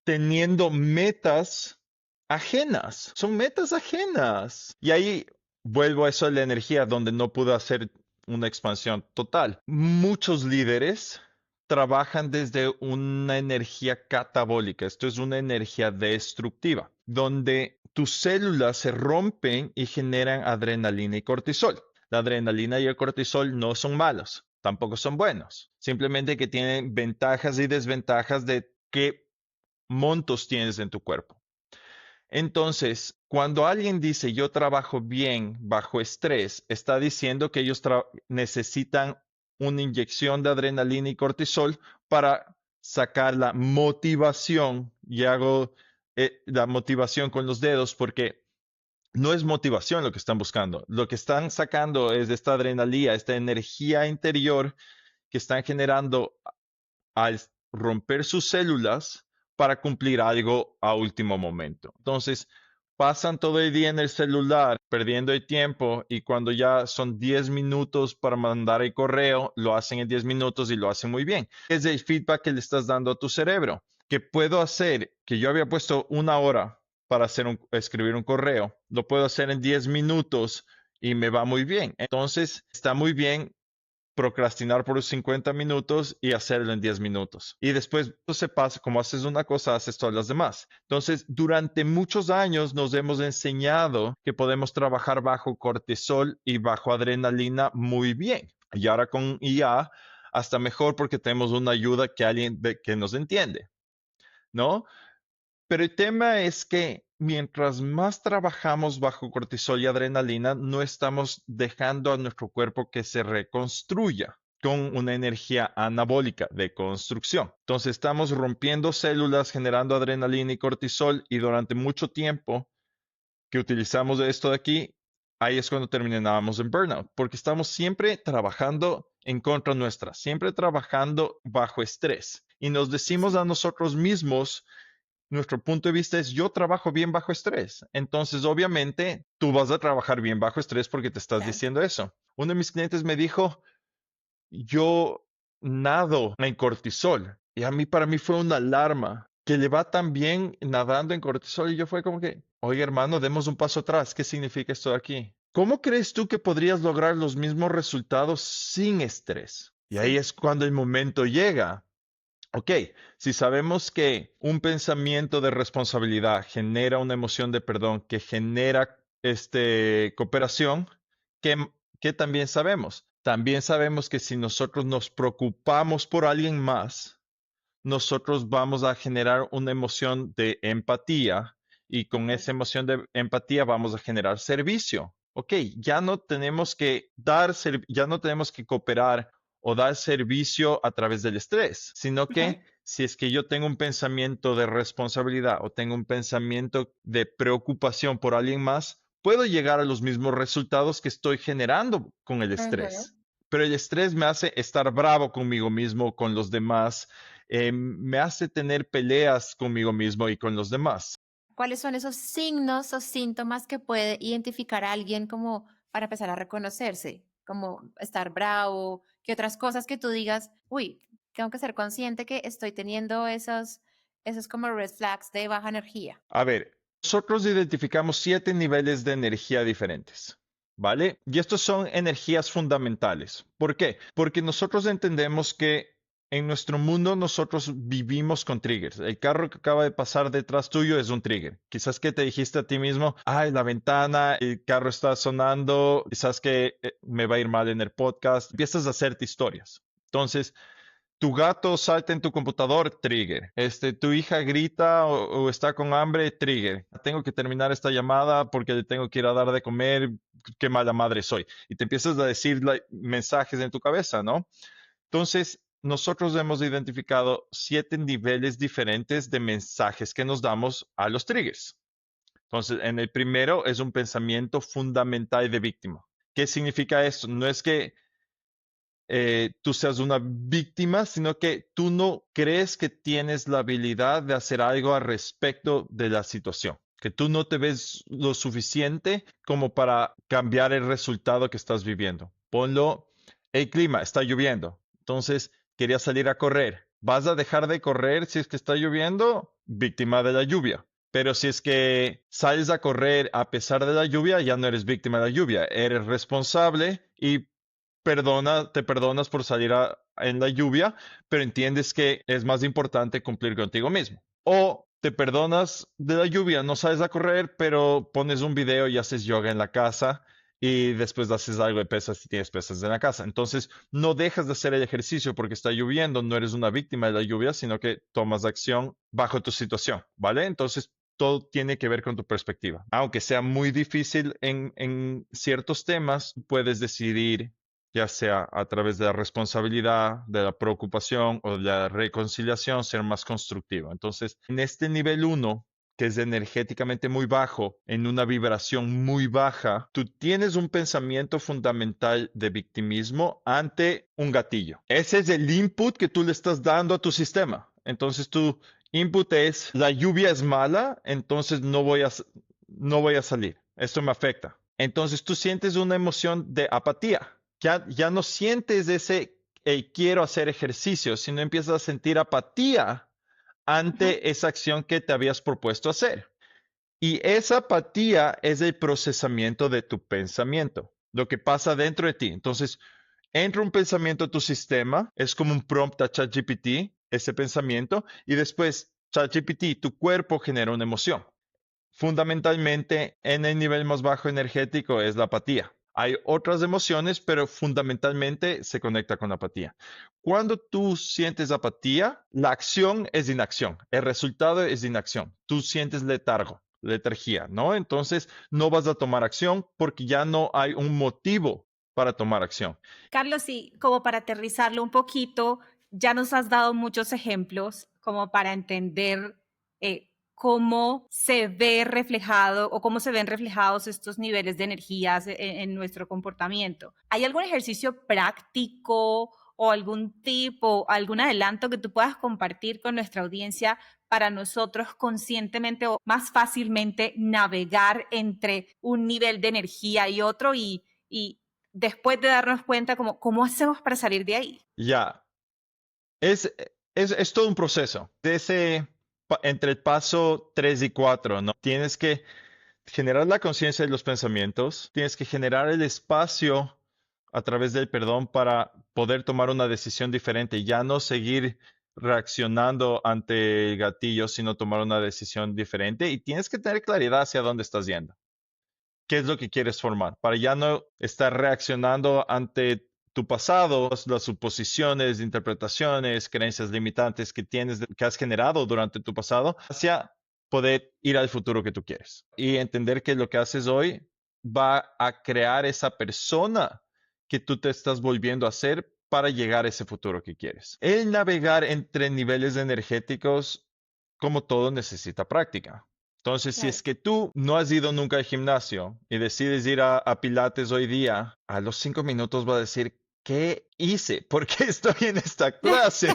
[SPEAKER 3] teniendo metas ajenas. Son metas ajenas. Y ahí vuelvo a eso de la energía, donde no pude hacer una expansión total. Muchos líderes trabajan desde una energía catabólica. Esto es una energía destructiva, donde tus células se rompen y generan adrenalina y cortisol. La adrenalina y el cortisol no son malos, tampoco son buenos. Simplemente que tienen ventajas y desventajas de qué montos tienes en tu cuerpo. Entonces, cuando alguien dice yo trabajo bien bajo estrés, está diciendo que ellos necesitan una inyección de adrenalina y cortisol para sacar la motivación, y hago la motivación con los dedos porque no es motivación lo que están buscando. Lo que están sacando es esta adrenalina, esta energía interior que están generando al romper sus células para cumplir algo a último momento. Entonces, pasan todo el día en el celular perdiendo el tiempo y cuando ya son 10 minutos para mandar el correo, lo hacen en 10 minutos y lo hacen muy bien. Es el feedback que le estás dando a tu cerebro. Que puedo hacer, que yo había puesto 1 hora para escribir un correo, lo puedo hacer en 10 minutos y me va muy bien. Entonces, está muy bien procrastinar por 50 minutos y hacerlo en 10 minutos. Y después se pasa, como haces una cosa, haces todas las demás. Entonces, durante muchos años nos hemos enseñado que podemos trabajar bajo cortisol y bajo adrenalina muy bien. Y ahora con IA, hasta mejor porque tenemos una ayuda que alguien que nos entiende, ¿no? Pero el tema es que mientras más trabajamos bajo cortisol y adrenalina, no estamos dejando a nuestro cuerpo que se reconstruya con una energía anabólica de construcción. Entonces estamos rompiendo células, generando adrenalina y cortisol y durante mucho tiempo que utilizamos esto de aquí, ahí es cuando terminábamos en burnout, porque estamos siempre trabajando en contra nuestra, siempre trabajando bajo estrés y nos decimos a nosotros mismos, nuestro punto de vista es yo trabajo bien bajo estrés. Entonces, obviamente, tú vas a trabajar bien bajo estrés porque te estás
[SPEAKER 2] Claro.
[SPEAKER 3] diciendo eso. Uno de mis clientes me dijo, yo nado en cortisol. Y para mí fue una alarma que le va tan bien nadando en cortisol. Y yo fue como que, oye hermano, demos un paso atrás. ¿Qué significa esto de aquí? ¿Cómo crees tú que podrías lograr los mismos resultados sin estrés? Y ahí
[SPEAKER 2] Sí.
[SPEAKER 3] es cuando el momento llega. Ok, si sabemos que un pensamiento de responsabilidad genera una emoción de perdón que genera cooperación, ¿qué, qué también sabemos? También sabemos que si nosotros nos preocupamos por alguien más, nosotros vamos a generar una emoción de empatía y con esa emoción de empatía vamos a generar servicio. Ok, ya no tenemos que ya no tenemos que cooperar o dar servicio a través del estrés, sino
[SPEAKER 2] Ujú.
[SPEAKER 3] que si es que yo tengo un pensamiento de responsabilidad o tengo un pensamiento de preocupación por alguien más, puedo llegar a los mismos resultados que estoy generando con el
[SPEAKER 2] Ujú.
[SPEAKER 3] estrés. Pero el estrés me hace estar bravo conmigo mismo, con los demás, me hace tener peleas conmigo mismo y con los demás.
[SPEAKER 2] ¿Cuáles son esos signos o síntomas que puede identificar a alguien como para empezar a reconocerse? Como estar bravo, que otras cosas que tú digas, uy, tengo que ser consciente que estoy teniendo esos como red flags de baja energía.
[SPEAKER 3] A ver, nosotros identificamos 7 niveles de energía diferentes, ¿vale? Y estos son energías fundamentales. ¿Por qué? Porque nosotros entendemos que en nuestro mundo nosotros vivimos con triggers. El carro que acaba de pasar detrás tuyo es un trigger. Quizás que te dijiste a ti mismo, ay, la ventana, el carro está sonando, quizás que me va a ir mal en el podcast. Empiezas a hacerte historias. Entonces, tu gato salta en tu computador, trigger. Tu hija grita o está con hambre, trigger. Tengo que terminar esta llamada porque le tengo que ir a dar de comer. Qué mala madre soy. Y te empiezas a decir mensajes en tu cabeza, ¿no? Entonces, nosotros hemos identificado 7 niveles diferentes de mensajes que nos damos a los triggers. Entonces, en el primero es un pensamiento fundamental de víctima. ¿Qué significa esto? No es que tú seas una víctima, sino que tú no crees que tienes la habilidad de hacer algo al respecto de la situación, que tú no te ves lo suficiente como para cambiar el resultado que estás viviendo. Ponlo, el clima, está lloviendo, entonces quería salir a correr. ¿Vas a dejar de correr si es que está lloviendo? Víctima de la lluvia. Pero si es que sales a correr a pesar de la lluvia, ya no eres víctima de la lluvia, eres responsable y te perdonas por salir en la lluvia, pero entiendes que es más importante cumplir contigo mismo. O te perdonas de la lluvia, no sales a correr, pero pones un video y haces yoga en la casa y después haces algo de pesas si tienes pesas en la casa. Entonces, no dejas de hacer el ejercicio porque está lloviendo, no eres una víctima de la lluvia, sino que tomas acción bajo tu situación, ¿vale? Entonces, todo tiene que ver con tu perspectiva. Aunque sea muy difícil en ciertos temas, puedes decidir, ya sea a través de la responsabilidad, de la preocupación o de la reconciliación, ser más constructivo. Entonces, en este nivel 1, que es energéticamente muy bajo, en una vibración muy baja, tú tienes un pensamiento fundamental de victimismo ante un gatillo. Ese es el input que tú le estás dando a tu sistema. Entonces, tu input es, la lluvia es mala, entonces no voy a salir. Esto me afecta. Entonces, tú sientes una emoción de apatía. Ya no sientes ese quiero hacer ejercicio, sino empiezas a sentir apatía ante esa acción que te habías propuesto hacer. Y esa apatía es el procesamiento de tu pensamiento, lo que pasa dentro de ti. Entonces, entra un pensamiento a tu sistema, es como un prompt a ChatGPT, ese pensamiento, y después ChatGPT, tu cuerpo genera una emoción. Fundamentalmente, en el nivel más bajo energético es la apatía. Hay otras emociones, pero fundamentalmente se conecta con la apatía. Cuando tú sientes apatía, la acción es inacción. El resultado es inacción. Tú sientes letargía, ¿no? Entonces no vas a tomar acción porque ya no hay un motivo para tomar acción.
[SPEAKER 1] Carlos, sí, como para aterrizarlo un poquito, ya nos has dado muchos ejemplos como para entender cómo se ve reflejado o cómo se ven reflejados estos niveles de energías en nuestro comportamiento. ¿Hay algún ejercicio práctico o algún tip o algún adelanto que tú puedas compartir con nuestra audiencia para nosotros conscientemente o más fácilmente navegar entre un nivel de energía y otro y después de darnos cuenta cómo hacemos para salir de ahí?
[SPEAKER 3] Ya, es todo un proceso. Entre el paso 3 y 4, ¿no? Tienes que generar la conciencia de los pensamientos, tienes que generar el espacio a través del perdón para poder tomar una decisión diferente, ya no seguir reaccionando ante el gatillo, sino tomar una decisión diferente y tienes que tener claridad hacia dónde estás yendo. ¿Qué es lo que quieres formar? Para ya no estar reaccionando ante tu pasado, las suposiciones, interpretaciones, creencias limitantes que tienes, que has generado durante tu pasado, hacia poder ir al futuro que tú quieres. Y entender que lo que haces hoy va a crear esa persona que tú te estás volviendo a ser para llegar a ese futuro que quieres. El navegar entre niveles energéticos, como todo, necesita práctica. Entonces, si es
[SPEAKER 2] Claro.
[SPEAKER 3] que tú no has ido nunca al gimnasio y decides ir a Pilates hoy día, a los 5 minutos va a decir, ¿qué hice? ¿Por qué estoy en esta clase?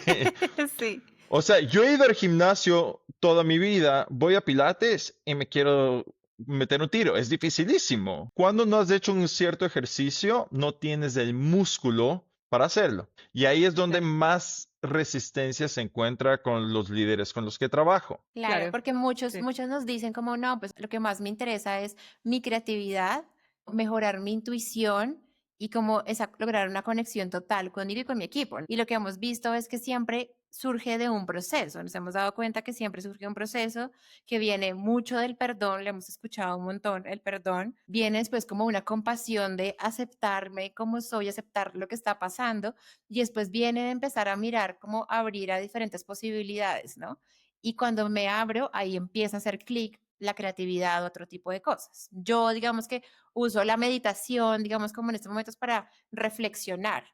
[SPEAKER 1] Sí.
[SPEAKER 3] O sea, yo he ido al gimnasio toda mi vida, voy a Pilates y me quiero meter un tiro. Es dificilísimo. Cuando no has hecho un cierto ejercicio, no tienes el músculo para hacerlo. Y ahí es donde
[SPEAKER 2] Claro.
[SPEAKER 3] más resistencia se encuentra con los líderes con los que trabajo.
[SPEAKER 2] Claro,
[SPEAKER 1] Claro,
[SPEAKER 2] porque muchos,
[SPEAKER 1] sí.
[SPEAKER 2] muchos nos dicen como, no, pues lo que más me interesa es mi creatividad, mejorar mi intuición y como lograr una conexión total conmigo y con mi equipo. Y lo que hemos visto es que siempre surge de un proceso. Nos hemos dado cuenta que siempre surge un proceso que viene mucho del perdón, le hemos escuchado un montón el perdón, viene después como una compasión de aceptarme como soy, aceptar lo que está pasando y después viene de empezar a mirar cómo abrir a diferentes posibilidades, ¿no? Y cuando me abro, ahí empieza a hacer clic la creatividad, otro tipo de cosas. Yo, digamos que uso la meditación, digamos, como en estos momentos para reflexionar,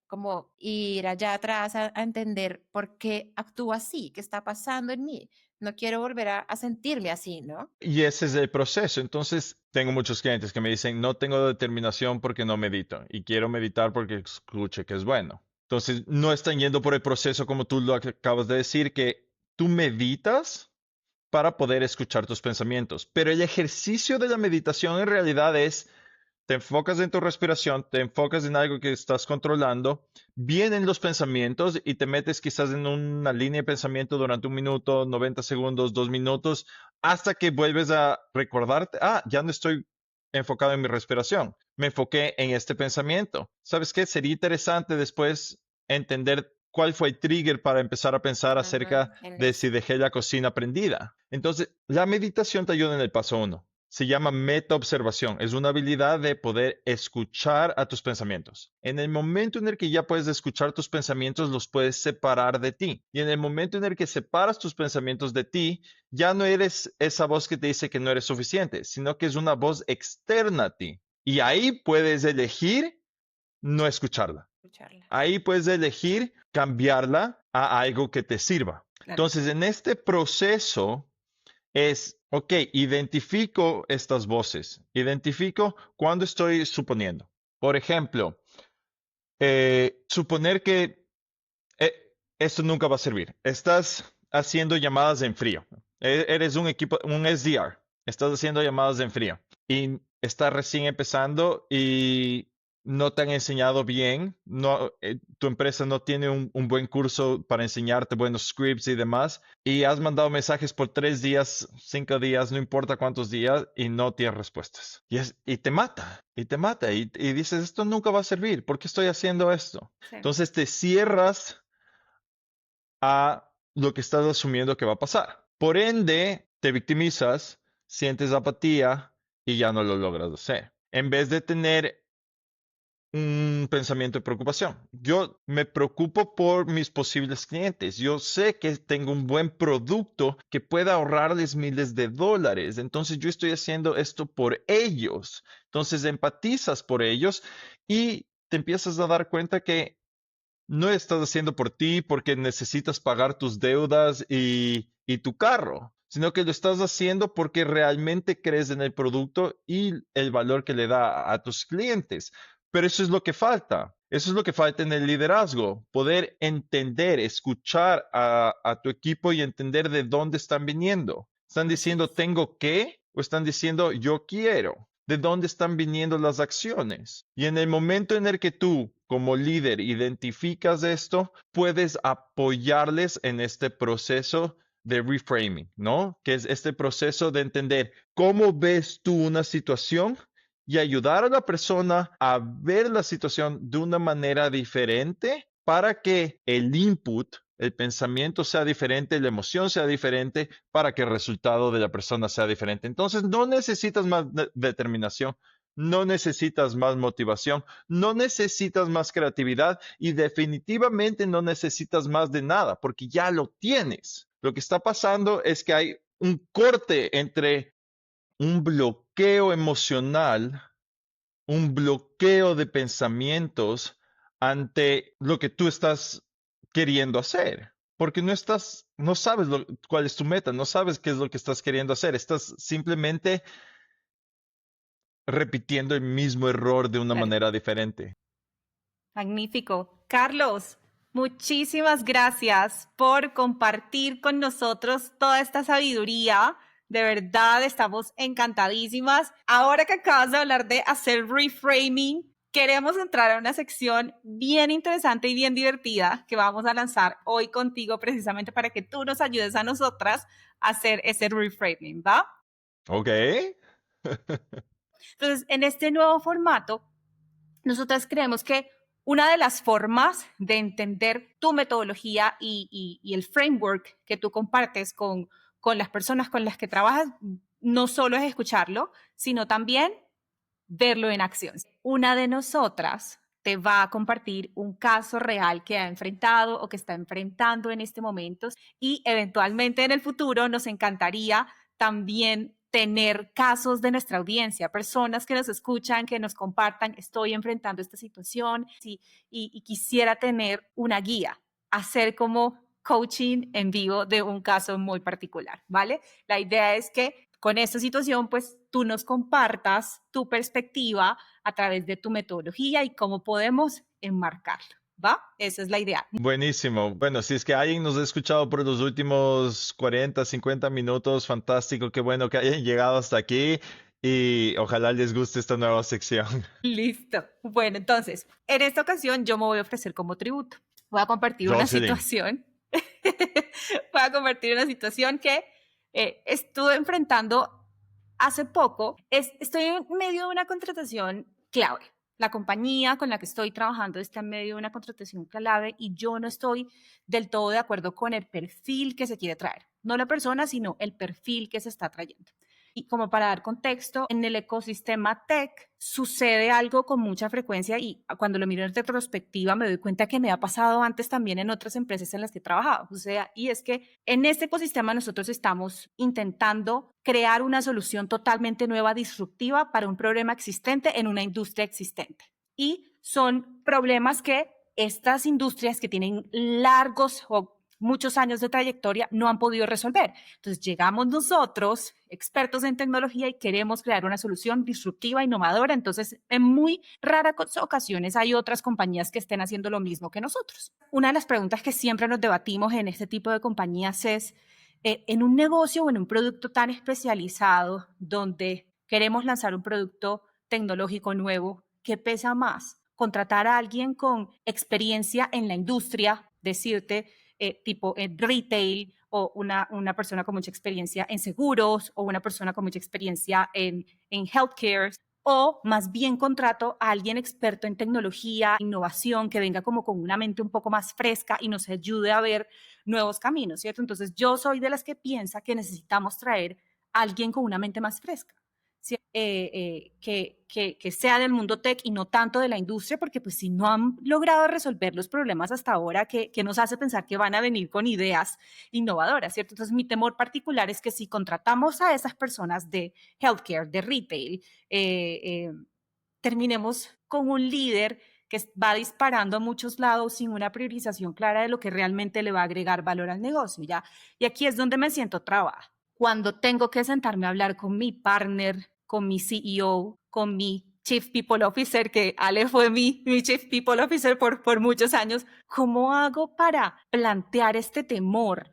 [SPEAKER 2] como ir allá atrás a entender por qué actúo así, qué está pasando en mí. No quiero volver a sentirme así, ¿no?
[SPEAKER 3] Y ese es el proceso. Entonces, tengo muchos clientes que me dicen, no tengo determinación porque no medito y quiero meditar porque escuché que es bueno. Entonces, no están yendo por el proceso como tú lo acabas de decir, que tú meditas para poder escuchar tus pensamientos. Pero el ejercicio de la meditación en realidad es, te enfocas en tu respiración, te enfocas en algo que estás controlando, vienen los pensamientos y te metes quizás en una línea de pensamiento durante 1 minuto, 90 segundos, 2 minutos, hasta que vuelves a recordarte, ya no estoy enfocado en mi respiración. Me enfoqué en este pensamiento. ¿Sabes qué? Sería interesante después entender cuál fue el trigger para empezar a pensar acerca
[SPEAKER 2] En
[SPEAKER 3] de
[SPEAKER 2] eso.
[SPEAKER 3] si dejé la cocina prendida. Entonces, la meditación te ayuda en el paso 1. Se llama metaobservación. Es una habilidad de poder escuchar a tus pensamientos. En el momento en el que ya puedes escuchar tus pensamientos, los puedes separar de ti. Y en el momento en el que separas tus pensamientos de ti, ya no eres esa voz que te dice que no eres suficiente, sino que es una voz externa a ti. Y ahí puedes elegir no escucharla.
[SPEAKER 2] Escucharla.
[SPEAKER 3] Ahí puedes elegir cambiarla a algo que te sirva.
[SPEAKER 1] Claro.
[SPEAKER 3] Entonces, en este proceso es, ok, identifico estas voces, identifico cuando estoy suponiendo. Por ejemplo, suponer que esto nunca va a servir. Estás haciendo llamadas en frío. Eres un equipo, un SDR. Estás haciendo llamadas en frío y estás recién empezando y no te han enseñado bien. No, tu empresa no tiene un buen curso para enseñarte buenos scripts y demás. Y has mandado mensajes por 3 días, 5 días, no importa cuántos días, y no tienes respuestas. Y te mata, y te mata. Y dices, esto nunca va a servir. ¿Por qué estoy haciendo esto?
[SPEAKER 1] Sí.
[SPEAKER 3] Entonces te cierras a lo que estás asumiendo que va a pasar. Por ende, te victimizas, sientes apatía y ya no lo logras hacer. En vez de tener un pensamiento de preocupación. Yo me preocupo por mis posibles clientes. Yo sé que tengo un buen producto que pueda ahorrarles miles de dólares. Entonces yo estoy haciendo esto por ellos. Entonces empatizas por ellos y te empiezas a dar cuenta que no estás haciendo por ti porque necesitas pagar tus deudas y tu carro, sino que lo estás haciendo porque realmente crees en el producto y el valor que le da a tus clientes. Pero eso es lo que falta. Eso es lo que falta en el liderazgo, poder entender, escuchar a tu equipo y entender de dónde están viniendo. ¿Están diciendo tengo que o están diciendo yo quiero? ¿De dónde están viniendo las acciones? Y en el momento en el que tú, como líder, identificas esto, puedes apoyarles en este proceso de reframing, ¿no? Que es este proceso de entender cómo ves tú una situación y ayudar a la persona a ver la situación de una manera diferente para que el input, el pensamiento sea diferente, la emoción sea diferente, para que el resultado de la persona sea diferente. Entonces, no necesitas más determinación, no necesitas más motivación, no necesitas más creatividad y definitivamente no necesitas más de nada porque ya lo tienes. Lo que está pasando es que hay un corte entre un bloqueo emocional, un bloqueo de pensamientos ante lo que tú estás queriendo hacer. Porque no sabes cuál es tu meta, no sabes qué es lo que estás queriendo hacer. Estás simplemente repitiendo el mismo error de una
[SPEAKER 1] Claro.
[SPEAKER 3] manera diferente.
[SPEAKER 1] Magnífico. Carlos, muchísimas gracias por compartir con nosotros toda esta sabiduría. De verdad, estamos encantadísimas. Ahora que acabas de hablar de hacer reframing, queremos entrar a una sección bien interesante y bien divertida que vamos a lanzar hoy contigo precisamente para que tú nos ayudes a nosotras a hacer ese reframing, ¿va?
[SPEAKER 3] Ok.
[SPEAKER 1] Entonces, en este nuevo formato, nosotras creemos que una de las formas de entender tu metodología y el framework que tú compartes con las personas con las que trabajas, no solo es escucharlo, sino también verlo en acción. Una de nosotras te va a compartir un caso real que ha enfrentado o que está enfrentando en este momento y eventualmente en el futuro nos encantaría también tener casos de nuestra audiencia, personas que nos escuchan, que nos compartan, estoy enfrentando esta situación y quisiera tener una guía, hacer como coaching en vivo de un caso muy particular, ¿vale? La idea es que con esta situación, pues tú nos compartas tu perspectiva a través de tu metodología y cómo podemos enmarcarlo, ¿va? Esa es la idea.
[SPEAKER 3] Buenísimo. Bueno, si es que alguien nos ha escuchado por los últimos 40, 50 minutos, fantástico. Qué bueno que hayan llegado hasta aquí y ojalá les guste esta nueva sección.
[SPEAKER 1] Listo. Bueno, entonces, en esta ocasión yo me voy a ofrecer como tributo. Voy a compartir una
[SPEAKER 3] Jocelyn.
[SPEAKER 1] situación. Voy a compartir una situación que estuve enfrentando hace poco estoy en medio de una contratación clave. La compañía con la que estoy trabajando está en medio de una contratación clave y yo no estoy del todo de acuerdo con el perfil que se quiere traer. No la persona, sino el perfil que se está trayendo. Y como para dar contexto, en el ecosistema tech sucede algo con mucha frecuencia y cuando lo miro en retrospectiva me doy cuenta que me ha pasado antes también en otras empresas en las que he trabajado. O sea, y es que en este ecosistema nosotros estamos intentando crear una solución totalmente nueva, disruptiva para un problema existente en una industria existente. Y son problemas que estas industrias que tienen largos o muchos años de trayectoria no han podido resolver. Entonces llegamos nosotros, expertos en tecnología, y queremos crear una solución disruptiva, innovadora. Entonces, en muy raras ocasiones hay otras compañías que estén haciendo lo mismo que nosotros. Una de las preguntas que siempre nos debatimos en este tipo de compañías es, en un negocio o en un producto tan especializado donde queremos lanzar un producto tecnológico nuevo, ¿qué pesa más? Contratar a alguien con experiencia en la industria, decirte, tipo en retail, o una persona con mucha experiencia en seguros, o una persona con mucha experiencia en healthcare, o más bien contrato a alguien experto en tecnología, innovación, que venga como con una mente un poco más fresca y nos ayude a ver nuevos caminos, ¿cierto? Entonces yo soy de las que piensa que necesitamos traer a alguien con una mente más fresca. ¿Sí? Que sea del mundo tech y no tanto de la industria, porque pues si no han logrado resolver los problemas hasta ahora, que nos hace pensar que van a venir con ideas innovadoras, ¿cierto? Entonces mi temor particular es que si contratamos a esas personas de healthcare, de retail, terminemos con un líder que va disparando a muchos lados sin una priorización clara de lo que realmente le va a agregar valor al negocio, ¿ya? Y aquí es donde me siento trabada. Cuando tengo que sentarme a hablar con mi partner, con mi CEO, con mi Chief People Officer, que Ale fue mi Chief People Officer por muchos años, ¿cómo hago para plantear este temor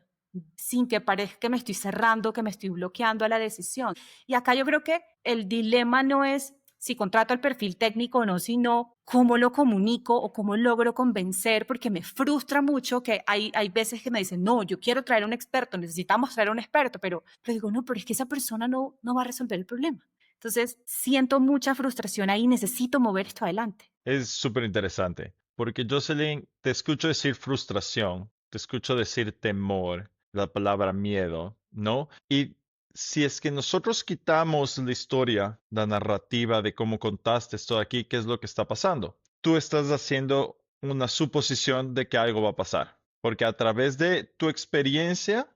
[SPEAKER 1] sin que parezca que me estoy cerrando, que me estoy bloqueando a la decisión? Y acá yo creo que el dilema no es si contrato al perfil técnico o no, sino cómo lo comunico o cómo logro convencer, porque me frustra mucho que hay veces que me dicen, no, yo quiero traer a un experto, necesitamos traer a un experto, pero digo, no, pero es que esa persona no va a resolver el problema. Entonces, siento mucha frustración ahí, necesito mover esto adelante.
[SPEAKER 3] Es súper interesante, porque Jocelyn, te escucho decir frustración, te escucho decir temor, la palabra miedo, ¿no? Y si es que nosotros quitamos la historia, la narrativa de cómo contaste esto de aquí, ¿qué es lo que está pasando? Tú estás haciendo una suposición de que algo va a pasar, porque a través de tu experiencia,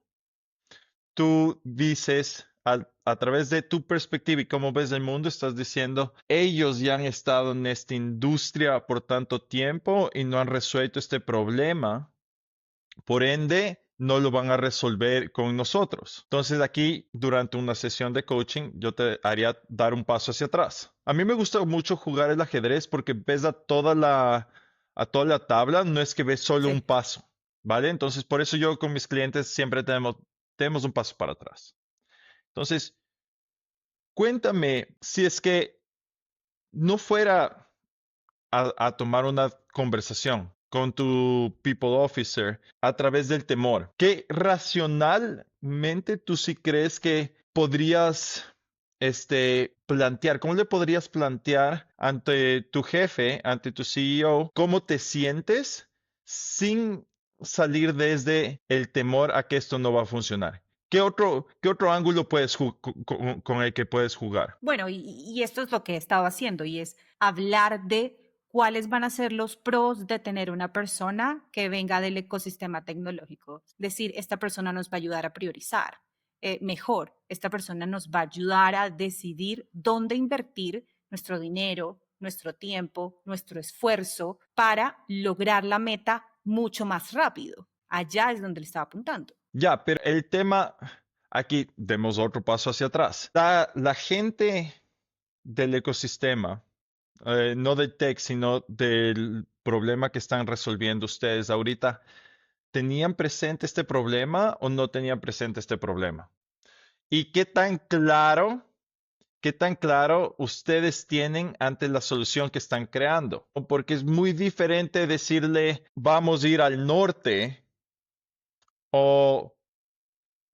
[SPEAKER 3] tú dices, a través de tu perspectiva y cómo ves el mundo, estás diciendo, ellos ya han estado en esta industria por tanto tiempo y no han resuelto este problema, por ende, no lo van a resolver con nosotros. Entonces aquí, durante una sesión de coaching, yo te haría dar un paso hacia atrás. A mí me gusta mucho jugar el ajedrez porque ves a toda la tabla, no es que ves solo un
[SPEAKER 1] Sí.
[SPEAKER 3] paso, ¿vale? Entonces, por eso yo con mis clientes siempre tenemos un paso para atrás. Entonces, cuéntame si es que no fuera a tomar una conversación con tu people officer a través del temor, ¿qué racionalmente tú sí crees que podrías plantear? ¿Cómo le podrías plantear ante tu jefe, ante tu CEO, cómo te sientes sin salir desde el temor a que esto no va a funcionar? ¿Qué otro ángulo con el que puedes jugar?
[SPEAKER 1] Bueno, y esto es lo que he estado haciendo, y es hablar de cuáles van a ser los pros de tener una persona que venga del ecosistema tecnológico. Es decir, esta persona nos va a ayudar a priorizar mejor, esta persona nos va a ayudar a decidir dónde invertir nuestro dinero, nuestro tiempo, nuestro esfuerzo para lograr la meta mucho más rápido. Allá es donde le estaba apuntando.
[SPEAKER 3] Ya, pero el tema, aquí demos otro paso hacia atrás. La gente del ecosistema, no del tech, sino del problema que están resolviendo ustedes ahorita, ¿tenían presente este problema o no tenían presente este problema? ¿Y qué tan claro ustedes tienen ante la solución que están creando? Porque es muy diferente decirle, vamos a ir al norte o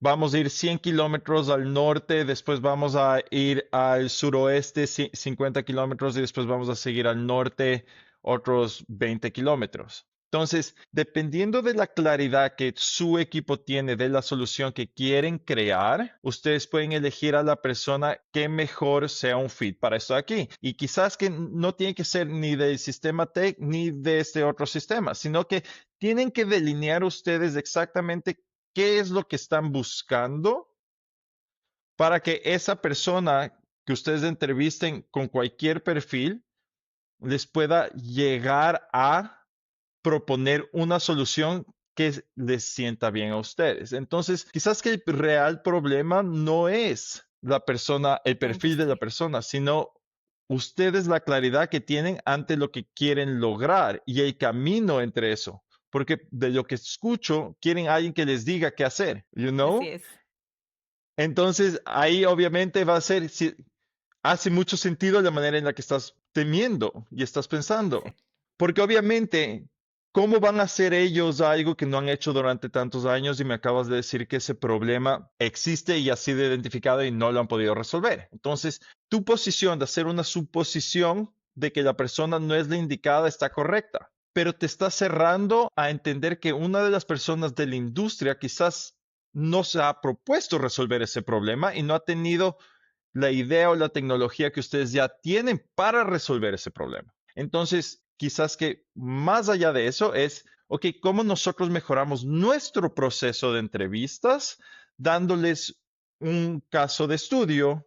[SPEAKER 3] vamos a ir 100 kilómetros al norte, después vamos a ir al suroeste 50 kilómetros y después vamos a seguir al norte otros 20 kilómetros. Entonces, dependiendo de la claridad que su equipo tiene de la solución que quieren crear, ustedes pueden elegir a la persona que mejor sea un fit para esto de aquí. Y quizás que no tiene que ser ni del sistema tech ni de este otro sistema, sino que tienen que delinear ustedes exactamente qué es lo que están buscando para que esa persona que ustedes entrevisten con cualquier perfil les pueda llegar a proponer una solución que les sienta bien a ustedes. Entonces, quizás que el real problema no es la persona, el
[SPEAKER 1] La
[SPEAKER 3] perfil de la
[SPEAKER 1] industria.
[SPEAKER 3] persona, sino ustedes la claridad que tienen ante lo que quieren lograr y el camino entre eso. Porque de lo que escucho, quieren a alguien que les diga qué hacer, you
[SPEAKER 1] Así
[SPEAKER 3] know?
[SPEAKER 1] es.
[SPEAKER 3] Entonces, ahí obviamente va a ser, si, hace mucho sentido la manera en la que estás temiendo y estás
[SPEAKER 1] Sí,
[SPEAKER 3] pensando. Porque obviamente, ¿cómo van a hacer ellos algo que no han hecho durante tantos años? Y me acabas de decir que ese problema existe y ha sido identificado y no lo han podido resolver. Entonces, tu posición de hacer una suposición de que la persona no es la indicada está correcta, pero te está cerrando a entender que una de las personas de la industria quizás no se ha propuesto resolver ese problema y no ha tenido la idea o la tecnología que ustedes ya tienen para resolver ese problema. Entonces, quizás que más allá de eso es, ok, ¿cómo nosotros mejoramos nuestro proceso de entrevistas dándoles un caso de estudio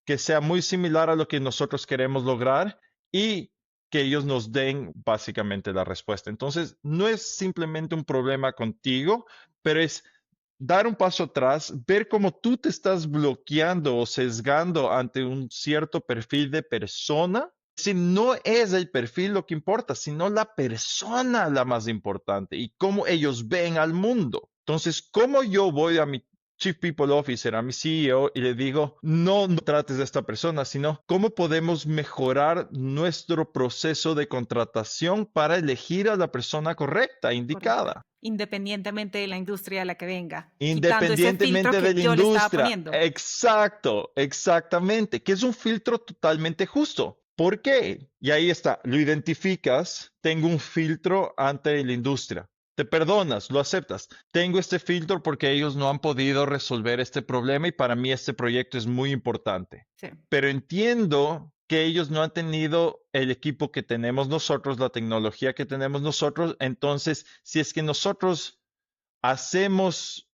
[SPEAKER 3] que sea muy similar a lo que nosotros queremos lograr y que ellos nos den básicamente la respuesta? Entonces, no es simplemente un problema contigo, pero es dar un paso atrás, ver cómo tú te estás bloqueando o sesgando ante un cierto perfil de persona. Si no es el perfil lo que importa, sino la persona la más importante y cómo ellos ven al mundo. Entonces, ¿cómo yo voy a mi Chief People Officer, a mi CEO, y le digo, no, no trates de esta persona, sino cómo podemos mejorar nuestro proceso de contratación para elegir a la persona correcta,
[SPEAKER 1] correcta.
[SPEAKER 3] indicada?
[SPEAKER 1] Independientemente de la industria a la que venga, quitando ese filtro
[SPEAKER 3] Independientemente de
[SPEAKER 1] que
[SPEAKER 3] la
[SPEAKER 1] yo le estaba
[SPEAKER 3] industria.
[SPEAKER 1] poniendo.
[SPEAKER 3] Exacto, exactamente, que es un filtro totalmente justo. ¿Por qué? Y ahí está, lo identificas, tengo un filtro ante la industria. Te perdonas, lo aceptas. Tengo este filtro porque ellos no han podido resolver este problema y para mí este proyecto es muy importante.
[SPEAKER 1] Sí,
[SPEAKER 3] Pero entiendo que ellos no han tenido el equipo que tenemos nosotros, la tecnología que tenemos nosotros. Entonces, si es que nosotros hacemos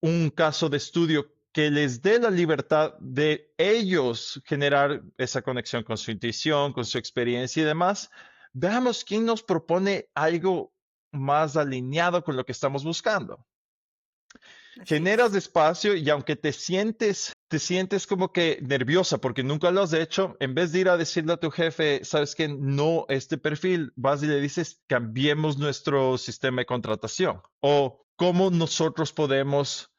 [SPEAKER 3] un caso de estudio que les dé la libertad de ellos generar esa conexión con su intuición, con su experiencia y demás, veamos quién nos propone algo más alineado con lo que estamos buscando.
[SPEAKER 1] así
[SPEAKER 3] Generas
[SPEAKER 1] es.
[SPEAKER 3] espacio y aunque te sientes como que nerviosa porque nunca lo has hecho, en vez de ir a decirle a tu jefe, sabes que no, este perfil, vas y le dices, cambiemos nuestro sistema de contratación o cómo nosotros podemos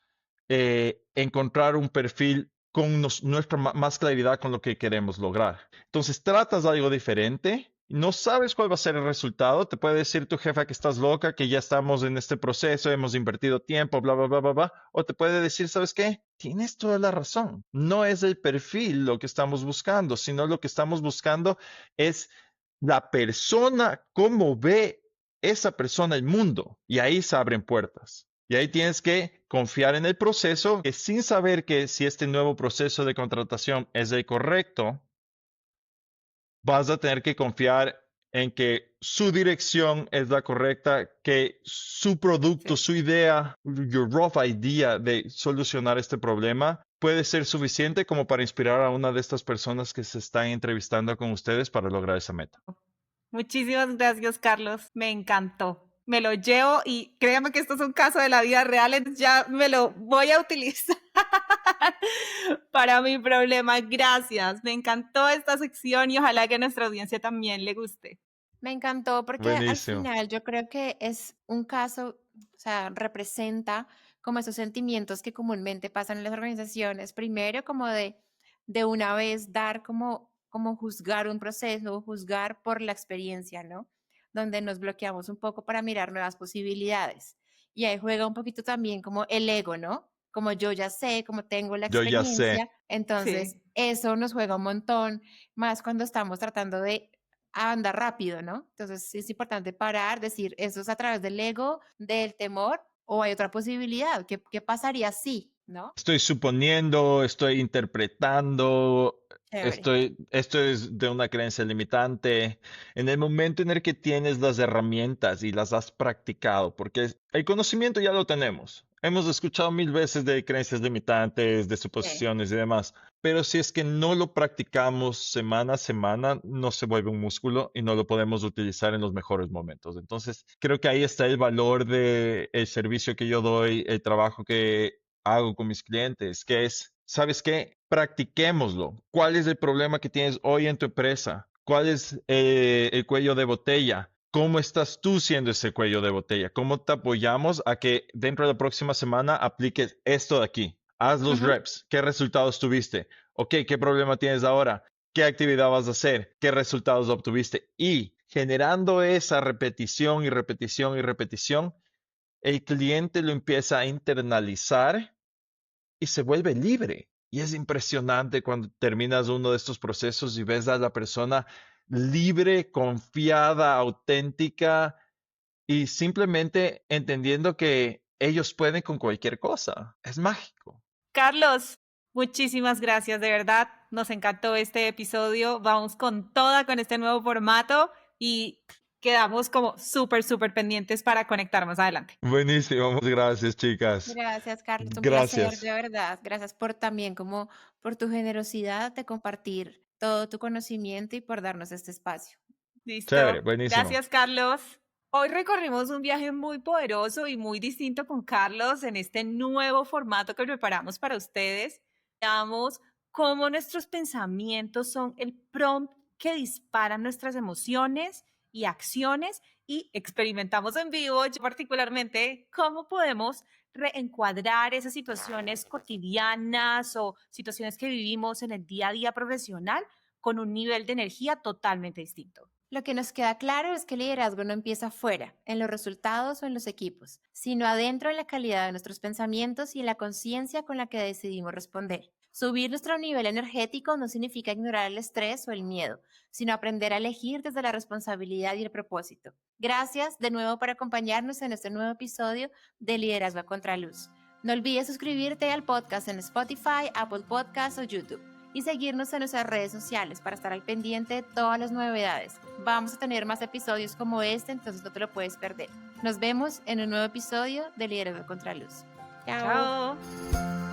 [SPEAKER 3] encontrar un perfil con nuestra más claridad con lo que queremos lograr. Entonces tratas algo diferente, no sabes cuál va a ser el resultado, te puede decir tu jefa que estás loca, que ya estamos en este proceso, hemos invertido tiempo, bla, bla, bla, bla, bla, o te puede decir, ¿sabes qué? Tienes toda la razón. No es el perfil lo que estamos buscando, sino lo que estamos buscando es la persona, cómo ve esa persona el mundo. Y ahí se abren puertas. Y ahí tienes que confiar en el proceso, que sin saber que si este nuevo proceso de contratación es el correcto, vas a tener que confiar en que su dirección es la correcta, que su producto,
[SPEAKER 1] Sí.
[SPEAKER 3] su idea, your rough idea de solucionar este problema puede ser suficiente como para inspirar a una de estas personas que se están entrevistando con ustedes para lograr esa meta.
[SPEAKER 1] Muchísimas gracias, Carlos. Me encantó. Me lo llevo y créame que esto es un caso de la vida real, entonces ya me lo voy a utilizar para mi problema. Gracias. Me encantó esta sección y ojalá que a nuestra audiencia también le guste.
[SPEAKER 2] Me encantó porque al
[SPEAKER 3] Buenísimo.
[SPEAKER 2] final yo creo que es un caso, o sea, representa como esos sentimientos que comúnmente pasan en las organizaciones. Primero, como de una vez dar como juzgar un proceso, juzgar por la experiencia, ¿no? Donde nos bloqueamos un poco para mirar nuevas posibilidades. y ahí juega un poquito también como el ego, ¿no? Como yo ya sé, como tengo la
[SPEAKER 3] Yo ya sé.
[SPEAKER 2] experiencia, entonces
[SPEAKER 1] Sí.
[SPEAKER 2] eso nos juega un montón, más cuando estamos tratando de andar rápido, ¿no? Entonces sí es importante parar, decir, ¿eso es a través del ego, del temor o hay otra posibilidad? ¿Qué pasaría si, ¿no?
[SPEAKER 3] Estoy suponiendo, estoy interpretando,
[SPEAKER 2] Chévere.
[SPEAKER 3] esto es de una creencia limitante. En el momento en el que tienes las herramientas y las has practicado, porque el conocimiento ya lo tenemos. Hemos escuchado mil veces de creencias limitantes, de
[SPEAKER 2] Sí.
[SPEAKER 3] suposiciones y demás, pero si es que no lo practicamos semana a semana, no se vuelve un músculo y no lo podemos utilizar en los mejores momentos. Entonces, creo que ahí está el valor del servicio que yo doy, el trabajo que hago con mis clientes, que es, ¿sabes qué? Practiquémoslo. ¿Cuál es el problema que tienes hoy en tu empresa? ¿Cuál es el cuello de botella? ¿Cómo estás tú siendo ese cuello de botella? ¿Cómo te apoyamos a que dentro de la próxima semana apliques esto de aquí? Haz los
[SPEAKER 2] Ujú.
[SPEAKER 3] reps. ¿Qué resultados tuviste? Ok, ¿qué problema tienes ahora? ¿Qué actividad vas a hacer? ¿Qué resultados obtuviste? Y generando esa repetición y repetición y repetición, el cliente lo empieza a internalizar y se vuelve libre. Y es impresionante cuando terminas uno de estos procesos y ves a la persona libre, confiada, auténtica y simplemente entendiendo que ellos pueden con cualquier cosa. Es mágico.
[SPEAKER 1] Carlos, muchísimas gracias, de verdad. Nos encantó este episodio. Vamos con toda con este nuevo formato y quedamos como súper, súper pendientes para conectar más adelante.
[SPEAKER 3] Buenísimo. Muchas gracias, chicas.
[SPEAKER 2] Gracias, Carlos, un placer,
[SPEAKER 3] Gracias.
[SPEAKER 2] de verdad. Gracias por también como por tu generosidad de compartir todo tu conocimiento y por darnos este espacio.
[SPEAKER 3] Chévere,
[SPEAKER 1] Listo.
[SPEAKER 3] buenísimo.
[SPEAKER 1] Gracias, Carlos. Hoy recorrimos un viaje muy poderoso y muy distinto con Carlos en este nuevo formato que preparamos para ustedes. Veamos cómo nuestros pensamientos son el prompt que disparan nuestras emociones y acciones y experimentamos en vivo, yo particularmente, cómo podemos reencuadrar esas situaciones cotidianas o situaciones que vivimos en el día a día profesional con un nivel de energía totalmente distinto.
[SPEAKER 2] Lo que nos queda claro es que el liderazgo no empieza afuera, en los resultados o en los equipos, sino adentro en la calidad de nuestros pensamientos y en la conciencia con la que decidimos responder. Subir nuestro nivel energético no significa ignorar el estrés o el miedo, sino aprender a elegir desde la responsabilidad y el propósito. Gracias de nuevo por acompañarnos en este nuevo episodio de Liderazgo a Contraluz. No olvides suscribirte al podcast en Spotify, Apple Podcasts o YouTube y seguirnos en nuestras redes sociales para estar al pendiente de todas las novedades. Vamos a tener más episodios como este, entonces no te lo puedes perder. Nos vemos en un nuevo episodio de Liderazgo Contraluz. Chao.
[SPEAKER 1] Chao.